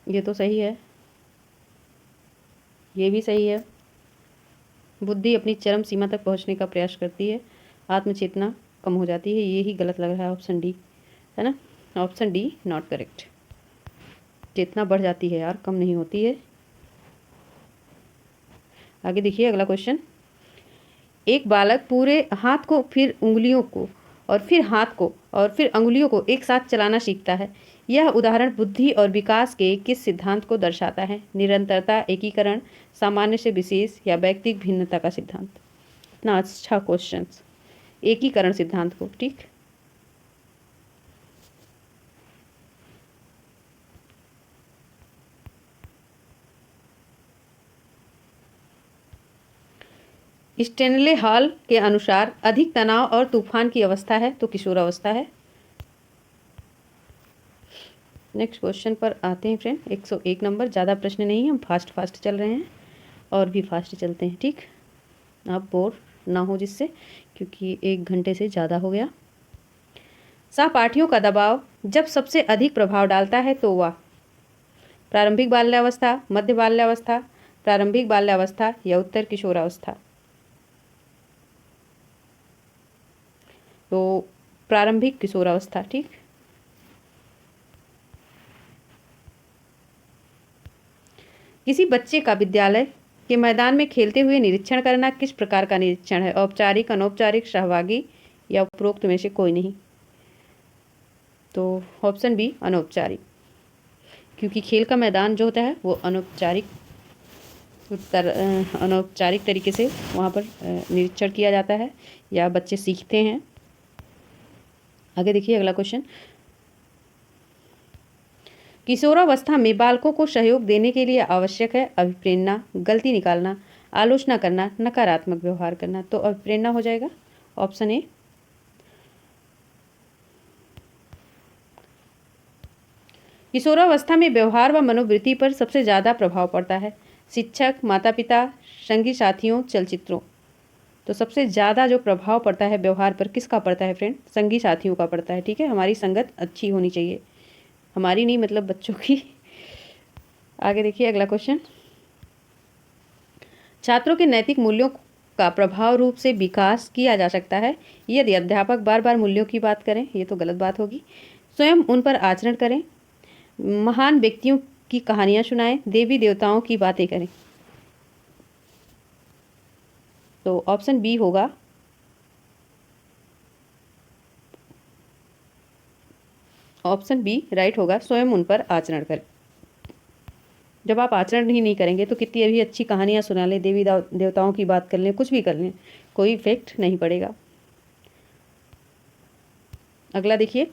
ये तो सही है, ये भी सही है। बुद्धि अपनी चरम सीमा तक पहुंचने का प्रयास करती है, आत्मचेतना कम हो जाती है, ये ही गलत लग रहा है, ऑप्शन डी, है ना। Option D not correct. चेतना बढ़ जाती है यार, कम नहीं होती है। आगे देखिए अगला क्वेश्चन, एक बालक पूरे हाथ को, फिर उंगलियों को, और फिर हाथ को, और फिर अंगुलियों को एक साथ चलाना सीखता है। यह उदाहरण बुद्धि और विकास के किस सिद्धांत को दर्शाता है? निरंतरता, एकीकरण, सामान्य से विशेष, या व्यक्तिगत भिन्नता का सिद्धांत। इतना अच्छा क्वेश्चन, एकीकरण सिद्धांत को, ठीक। स्टेनले हॉल के अनुसार अधिक तनाव और तूफान की अवस्था है तो किशोरावस्था है। नेक्स्ट क्वेश्चन पर आते हैं फ्रेंड, 101 नंबर। ज़्यादा प्रश्न नहीं, हम फास्ट चल रहे हैं, और भी फास्ट चलते हैं, ठीक। आप बोर ना हो जिससे, क्योंकि 1 घंटे से ज़्यादा हो गया। सहपाठियों का दबाव जब सबसे अधिक प्रभाव डालता है तो वह प्रारंभिक बाल्यावस्था, मध्य बाल्यावस्था, प्रारंभिक बाल्यावस्था, या उत्तर किशोरावस्था। तो प्रारंभिक किशोरावस्था, ठीक। किसी बच्चे का विद्यालय के मैदान में खेलते हुए निरीक्षण करना किस प्रकार का निरीक्षण है? औपचारिक, अनौपचारिक, सहभागी, या उपरोक्त में से कोई नहीं। तो ऑप्शन बी अनौपचारिक। क्योंकि खेल का मैदान जो होता है वो अनौपचारिक तरीके से वहाँ पर निरीक्षण किया जाता है या बच्चे सीखते हैं। आगे देखिए अगला क्वेश्चन, किशोरावस्था में बालकों को सहयोग देने के लिए आवश्यक है अभिप्रेरणा, गलती निकालना, आलोचना करना, नकारात्मक व्यवहार करना। तो अभिप्रेरणा हो जाएगा ऑप्शन ए। किशोरावस्था में व्यवहार व मनोवृत्ति पर सबसे ज़्यादा प्रभाव पड़ता है शिक्षक, माता पिता, संगी साथियों, चलचित्रों। तो सबसे ज़्यादा जो प्रभाव पड़ता है व्यवहार पर किसका पड़ता है फ्रेंड? संगी साथियों का पड़ता है। ठीक है, हमारी संगत अच्छी होनी चाहिए, हमारी नहीं मतलब बच्चों की। आगे देखिए अगला क्वेश्चन, छात्रों के नैतिक मूल्यों का प्रभाव रूप से विकास किया जा सकता है यदि अध्यापक बार बार मूल्यों की बात करें, ये तो गलत बात होगी, स्वयं उन पर आचरण करें, महान व्यक्तियों की कहानियां सुनाएं, देवी देवताओं की बातें करें। तो ऑप्शन बी होगा, ऑप्शन बी राइट होगा, स्वयं उन पर आचरण करें। जब आप आचरण ही नहीं करेंगे तो कितनी भी अच्छी कहानियां सुना लें, देवी देवताओं की बात कर लें, कुछ भी कर लें, कोई इफेक्ट नहीं पड़ेगा। अगला देखिए,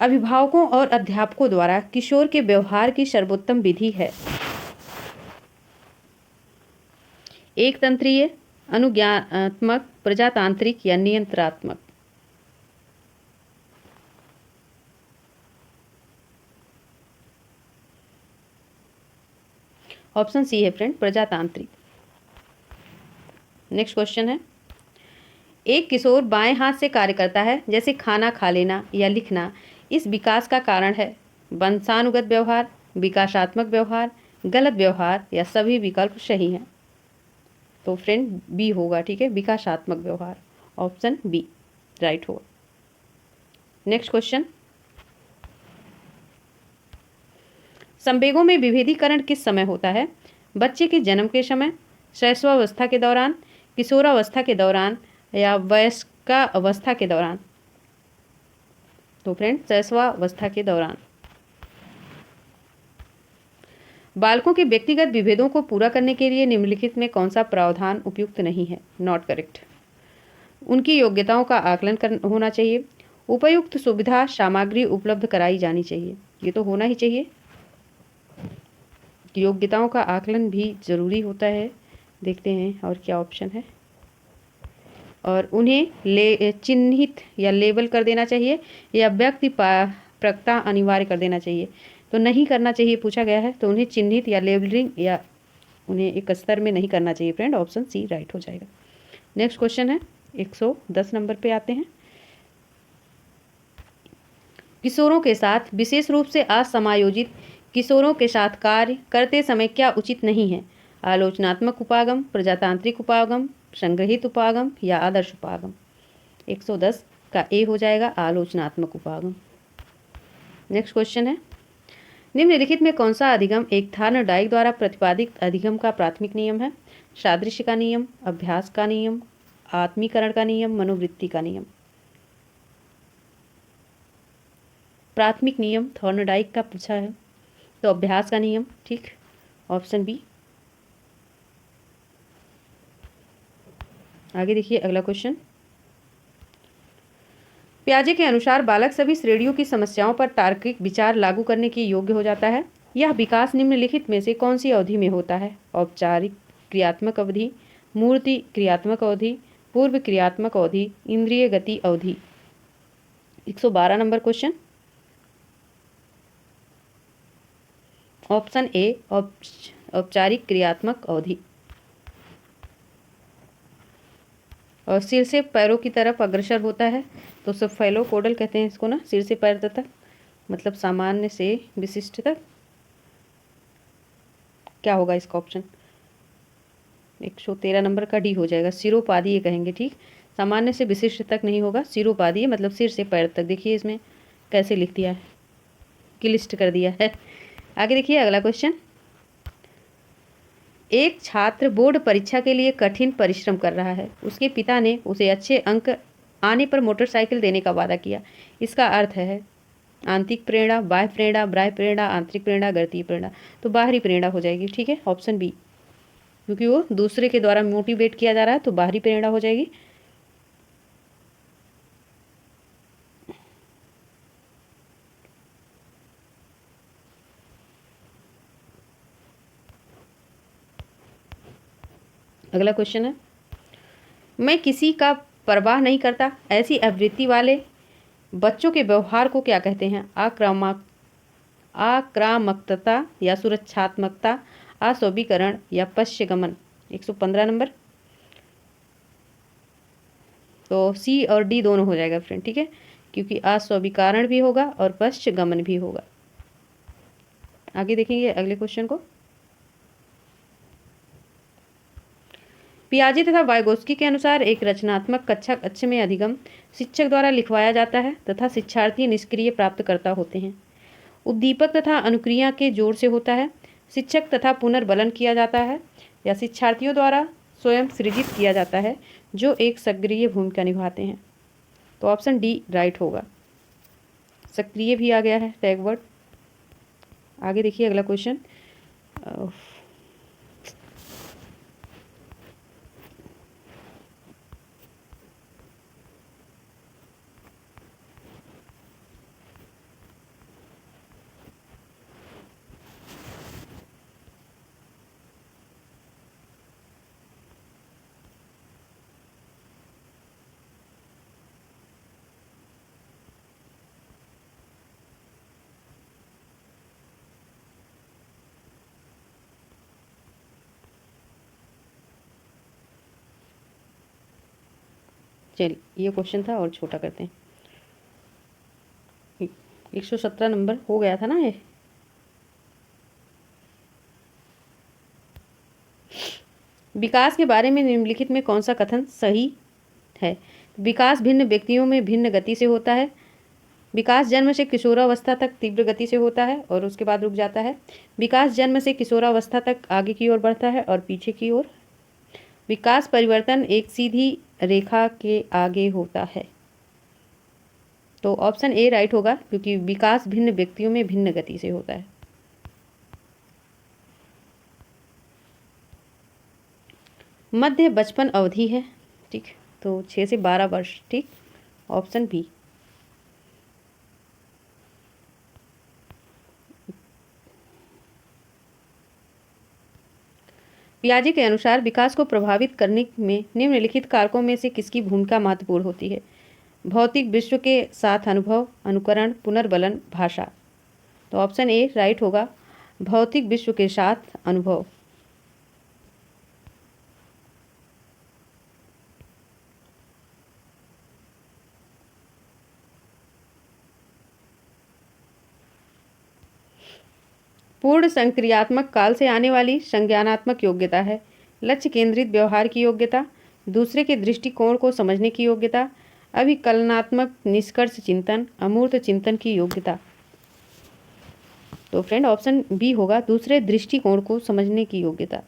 अभिभावकों और अध्यापकों द्वारा किशोर के व्यवहार की सर्वोत्तम विधि है एक तंत्रीय, अनुज्ञानात्मक, प्रजातांत्रिक या नियंत्रणात्मक। ऑप्शन सी है फ्रेंड, प्रजातांत्रिक। नेक्स्ट क्वेश्चन है, एक किशोर बाएं हाथ से कार्य करता है जैसे खाना खा लेना या लिखना, इस विकास का कारण है वंशानुगत व्यवहार, विकासात्मक व्यवहार, गलत व्यवहार या सभी विकल्प सही हैं। तो फ्रेंड बी होगा। ठीक है, विकासात्मक व्यवहार, ऑप्शन बी राइट होगा। नेक्स्ट क्वेश्चन, संवेगों में विभेदीकरण किस समय होता है? बच्चे के जन्म के समय, शैशवावस्था के दौरान, किशोरावस्था के दौरान या वयस्कावस्था के दौरान। तो फ्रेंड शैशवावस्था के दौरान। बालकों के व्यक्तिगत विभेदों को पूरा करने के लिए निम्नलिखित में कौन सा प्रावधान उपयुक्त नहीं है? Not correct. उनकी योग्यताओं का आकलन होना चाहिए, उपयुक्त सुविधा सामग्री उपलब्ध कराई जानी चाहिए, ये तो होना ही चाहिए। योग्यताओं का आकलन भी जरूरी होता है। देखते हैं और क्या ऑप्शन है। और उन्हें चिन्हित या लेबल कर देना चाहिए या व्यक्ति प्रकता अनिवार्य कर देना चाहिए। तो नहीं करना चाहिए पूछा गया है, तो उन्हें चिन्हित या लेबलिंग या उन्हें एक स्तर में नहीं करना चाहिए फ्रेंड, ऑप्शन सी राइट हो जाएगा। नेक्स्ट क्वेश्चन है 110 नंबर पे आते हैं। किशोरों के साथ विशेष रूप से असमायोजित किशोरों के साथ कार्य करते समय क्या उचित नहीं है? आलोचनात्मक उपागम, प्रजातांत्रिक उपागम, संग्रहित उपागम या आदर्श उपागम। 110 का ए हो जाएगा, आलोचनात्मक उपागम। नेक्स्ट क्वेश्चन है, निम्नलिखित में कौन सा अधिगम एक थार्नडाइक द्वारा प्रतिपादित अधिगम का प्राथमिक नियम है? सादृश्य का नियम, अभ्यास का नियम, आत्मीकरण का नियम, मनोवृत्ति का नियम। प्राथमिक नियम थॉर्नडाइक का पूछा है, तो अभ्यास का नियम। ठीक, ऑप्शन बी। आगे देखिए अगला क्वेश्चन, पियाजे के अनुसार बालक सभी श्रेणियों की समस्याओं पर तार्किक विचार लागू करने के योग्य हो जाता है। यह विकास निम्नलिखित में से कौन सी अवधि में होता है? औपचारिक क्रियात्मक अवधि, मूर्ति क्रियात्मक अवधि, पूर्व क्रियात्मक अवधि, इंद्रिय गति अवधि। 112 नंबर क्वेश्चन, ऑप्शन ए औपचारिक क्रियात्मक अवधि। और सिर से पैरों की तरफ अग्रसर होता है, तो सेफेलोपोडल कहते हैं इसको ना, सिर से पैर तक, मतलब सामान्य से विशिष्ट तक। क्या होगा इसका ऑप्शन? 113 नंबर का डी हो जाएगा, सिरोपादीय कहेंगे। ठीक, सामान्य से विशिष्ट तक नहीं होगा, सिरोपादीय मतलब सिर से पैर तक। देखिए इसमें कैसे लिख दिया है, क्लिष्ट कर दिया है। आगे देखिए अगला क्वेश्चन, एक छात्र बोर्ड परीक्षा के लिए कठिन परिश्रम कर रहा है। उसके पिता ने उसे अच्छे अंक आने पर मोटरसाइकिल देने का वादा किया। इसका अर्थ है आंतरिक प्रेरणा, बाह्य प्रेरणा, बाह्य प्रेरणा, आंतरिक प्रेरणा, गणितीय प्रेरणा। तो बाहरी प्रेरणा हो जाएगी। ठीक है, ऑप्शन बी, क्योंकि वो दूसरे के द्वारा मोटिवेट किया जा रहा है तो बाहरी प्रेरणा हो जाएगी। अगला क्वेश्चन है, मैं किसी का परवाह नहीं करता, ऐसी आवृत्ति वाले बच्चों के व्यवहार को क्या कहते हैं? आक्रामकता या सुरक्षात्मकता, अस्वाभिकरण या पश्चगमन। 115 नंबर। तो सी और डी दोनों हो जाएगा फ्रेंड। ठीक है, क्योंकि अस्वाभिकरण भी होगा और पश्चगमन भी होगा। आगे देखेंगे अगले क्वेश्चन को। पियाजे तथा वाइगोत्स्की के अनुसार एक रचनात्मक कक्षा कक्ष में अधिगम शिक्षक द्वारा लिखवाया जाता है तथा शिक्षार्थी निष्क्रिय प्राप्तकर्ता होते हैं। उद्दीपक तथा अनुक्रिया के जोर से होता है। शिक्षक तथा पुनर्बलन किया जाता है या शिक्षार्थियों द्वारा स्वयं सृजित किया जाता है जो एक सक्रिय भूमिका निभाते हैं। तो ऑप्शन डी राइट होगा। सक्रिय भी आ गया है टैग वर्ड। आगे देखिए अगला क्वेश्चन। चलिए, ये क्वेश्चन था और छोटा करते हैं। 117 नंबर हो गया था ना ये। विकास के बारे में निम्नलिखित में कौन सा कथन सही है? विकास भिन्न व्यक्तियों में भिन्न गति से होता है। विकास जन्म से किशोरावस्था तक तीव्र गति से होता है और उसके बाद रुक जाता है। विकास जन्म से किशोरावस्था तक आगे की ओर बढ़ता है और पीछे की ओर। विकास परिवर्तन एक सीधी रेखा के आगे होता है। तो ऑप्शन ए राइट होगा, क्योंकि विकास भिन्न व्यक्तियों में भिन्न गति से होता है। मध्य बचपन अवधि है। ठीक, तो 6 से 12 वर्ष। ठीक, ऑप्शन बी। पियाजे के अनुसार विकास को प्रभावित करने में निम्नलिखित कारकों में से किसकी भूमिका महत्वपूर्ण होती है? भौतिक विश्व के साथ अनुभव, अनुकरण, पुनर्बलन, भाषा। तो ऑप्शन ए राइट होगा, भौतिक विश्व के साथ अनुभव। पूर्ण संक्रियात्मक काल से आने वाली संज्ञानात्मक योग्यता है। लक्ष्य केंद्रित व्यवहार की योग्यता, दूसरे के दृष्टिकोण को समझने की योग्यता, अभिकलनात्मक निष्कर्ष चिंतन, अमूर्त चिंतन की योग्यता। तो फ्रेंड ऑप्शन बी होगा, दूसरे दृष्टिकोण को समझने की योग्यता।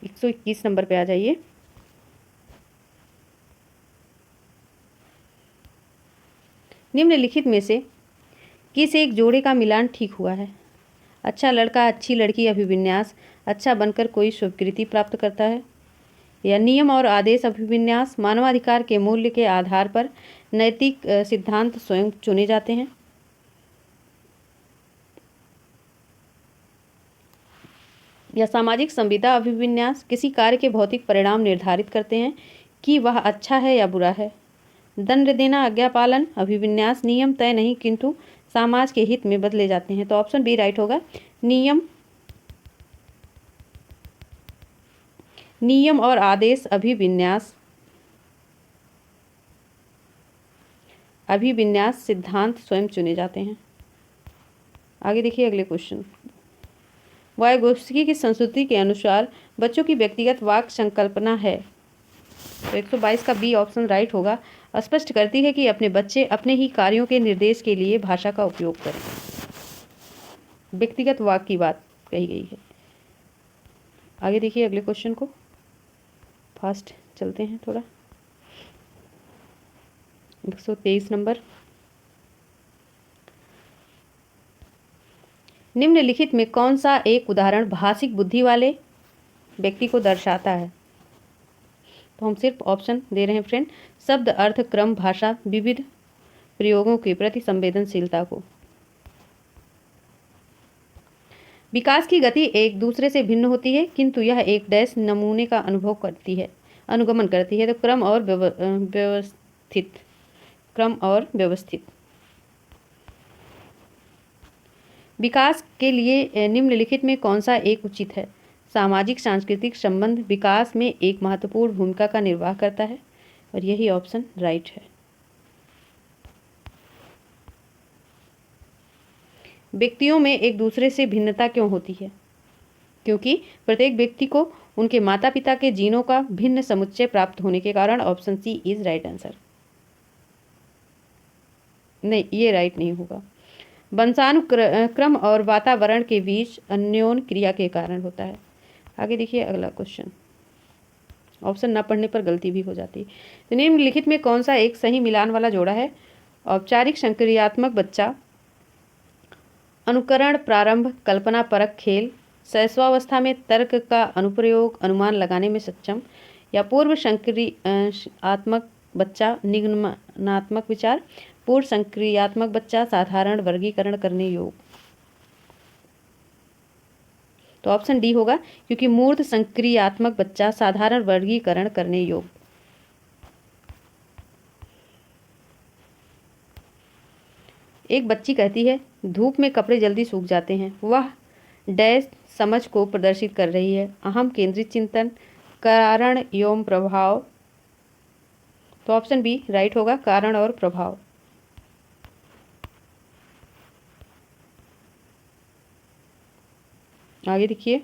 121 नंबर पे आ जाइए। निम्नलिखित में से किस एक जोड़े का मिलान ठीक हुआ है? अच्छा लड़का अच्छी लड़की अभिविन्यास अच्छा बनकर कोई स्वीकृति प्राप्त करता है, या नियम और आदेश अभिविन्यास मानवाधिकार के मूल्य के आधार पर नैतिक सिद्धांत स्वयं चुने जाते हैं, या सामाजिक संविदा अभिविन्यास किसी कार्य के भौतिक परिणाम निर्धारित करते हैं कि वह अच्छा है या बुरा है, दंड देना आज्ञा पालन अभिविन्यास नियम तय नहीं किंतु समाज के हित में बदले जाते हैं। तो ऑप्शन बी राइट होगा, नियम और आदेश अभिविन्यास सिद्धांत स्वयं चुने जाते हैं। आगे देखिए अगले क्वेश्चन। वाइगोत्स्की की संस्कृति के अनुसार बच्चों की व्यक्तिगत वाक संकल्पना है। तो 122 का बी ऑप्शन राइट होगा, स्पष्ट करती है कि अपने बच्चे अपने ही कार्यों के निर्देश के लिए भाषा का उपयोग करें। व्यक्तिगत वाक की बात कही गई है। आगे देखिए अगले क्वेश्चन को, फास्ट चलते हैं थोड़ा। 123 नंबर। निम्नलिखित में कौन सा एक उदाहरण भाषिक बुद्धि वाले व्यक्ति को दर्शाता है? तो हम सिर्फ ऑप्शन दे रहे हैं फ्रेंड। शब्द, अर्थ, क्रम, भाषा, विविध प्रयोगों के प्रति संवेदनशीलता को। विकास की गति एक दूसरे से भिन्न होती है, किंतु यह एक डैश नमूने का अनुगमन करती है। तो क्रम और व्यवस्थित। विकास के लिए निम्नलिखित में कौन सा एक उचित है? सामाजिक सांस्कृतिक संबंध विकास में एक महत्वपूर्ण भूमिका का निर्वाह करता है, और यही ऑप्शन राइट है। व्यक्तियों में एक दूसरे से भिन्नता क्यों होती है? क्योंकि प्रत्येक व्यक्ति को उनके माता पिता के जीनों का भिन्न समुच्चय प्राप्त होने के कारण। Option C is right answer. नहीं, ये राइट नहीं होगा। वंशानुक्रम और वातावरण के बीच अन्योन्य क्रिया के कारण होता है। आगे देखिए अगला क्वेश्चन। ऑप्शन न पढ़ने पर गलती भी हो जाती है। तो निम्नलिखित में कौन सा एक सही मिलान वाला जोड़ा है? औपचारिक संक्रियात्मक बच्चा, अनुकरण प्रारंभ, कल्पना परक खेल, शैशवावस्था में तर्क का अनुप्रयोग, अनुमान लगाने में सक्षम, या पूर्व संक्रियात्मक बच्चा, निगमनात्मक विचार, पूर्व संक्रियात्मक बच्चा, साधारण वर्गीकरण करने योग्य। तो ऑप्शन डी होगा, क्योंकि मूर्त संक्रियात्मक बच्चा साधारण वर्गीकरण करने योग्य। एक बच्ची कहती है, धूप में कपड़े जल्दी सूख जाते हैं। वह डैश समझ को प्रदर्शित कर रही है। अहम केंद्रित चिंतन, कारण एवं प्रभाव। तो ऑप्शन बी राइट होगा, कारण और प्रभाव। आगे देखिए।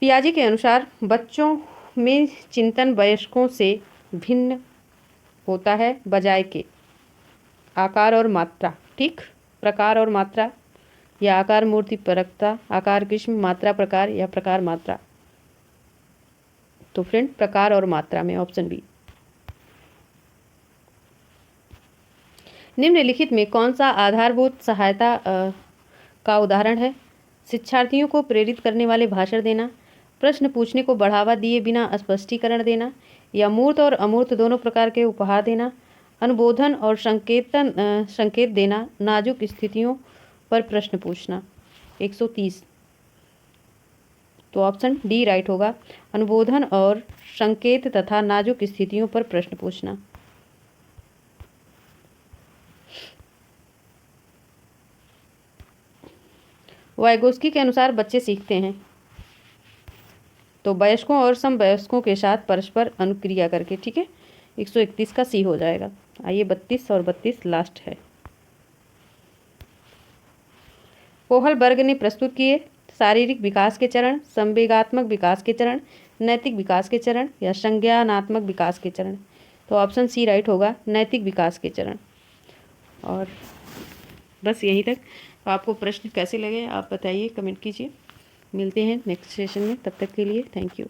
पियाजे के अनुसार बच्चों में चिंतन वयस्कों से भिन्न होता है बजाय के आकार और मात्रा। ठीक, प्रकार और मात्रा, या आकार मूर्ति परकता, आकार किस्म, मात्रा प्रकार, या प्रकार मात्रा। तो फ्रेंड प्रकार और मात्रा में ऑप्शन बी। निम्नलिखित में कौन सा आधारभूत सहायता का उदाहरण है? शिक्षार्थियों को प्रेरित करने वाले भाषण देना, प्रश्न पूछने को बढ़ावा दिए बिना स्पष्टीकरण देना, या मूर्त और अमूर्त दोनों प्रकार के उपहार देना, अनुबोधन और संकेत देना, नाजुक स्थितियों पर प्रश्न पूछना। 130। तो ऑप्शन डी राइट होगा, अनुबोधन और संकेत तथा नाजुक स्थितियों पर प्रश्न पूछना। वाइगोस्की के अनुसार बच्चे सीखते हैं तो वयस्कों और समवयस्कों के साथ परस्पर अनुक्रिया करके। ठीक है, 131 का सी हो जाएगा। आइए 32 और 32 लास्ट है। कोहलबर्ग ने प्रस्तुत किए शारीरिक विकास के चरण, संवेगात्मक विकास के चरण, नैतिक विकास के चरण, या संज्ञानात्मक विकास के चरण। तो ऑप्शन सी राइट होगा, नैतिक विकास के चरण। और बस यहीं तक। तो आपको प्रश्न कैसे लगे आप बताइए, कमेंट कीजिए। मिलते हैं नेक्स्ट सेशन में, तब तक के लिए थैंक यू।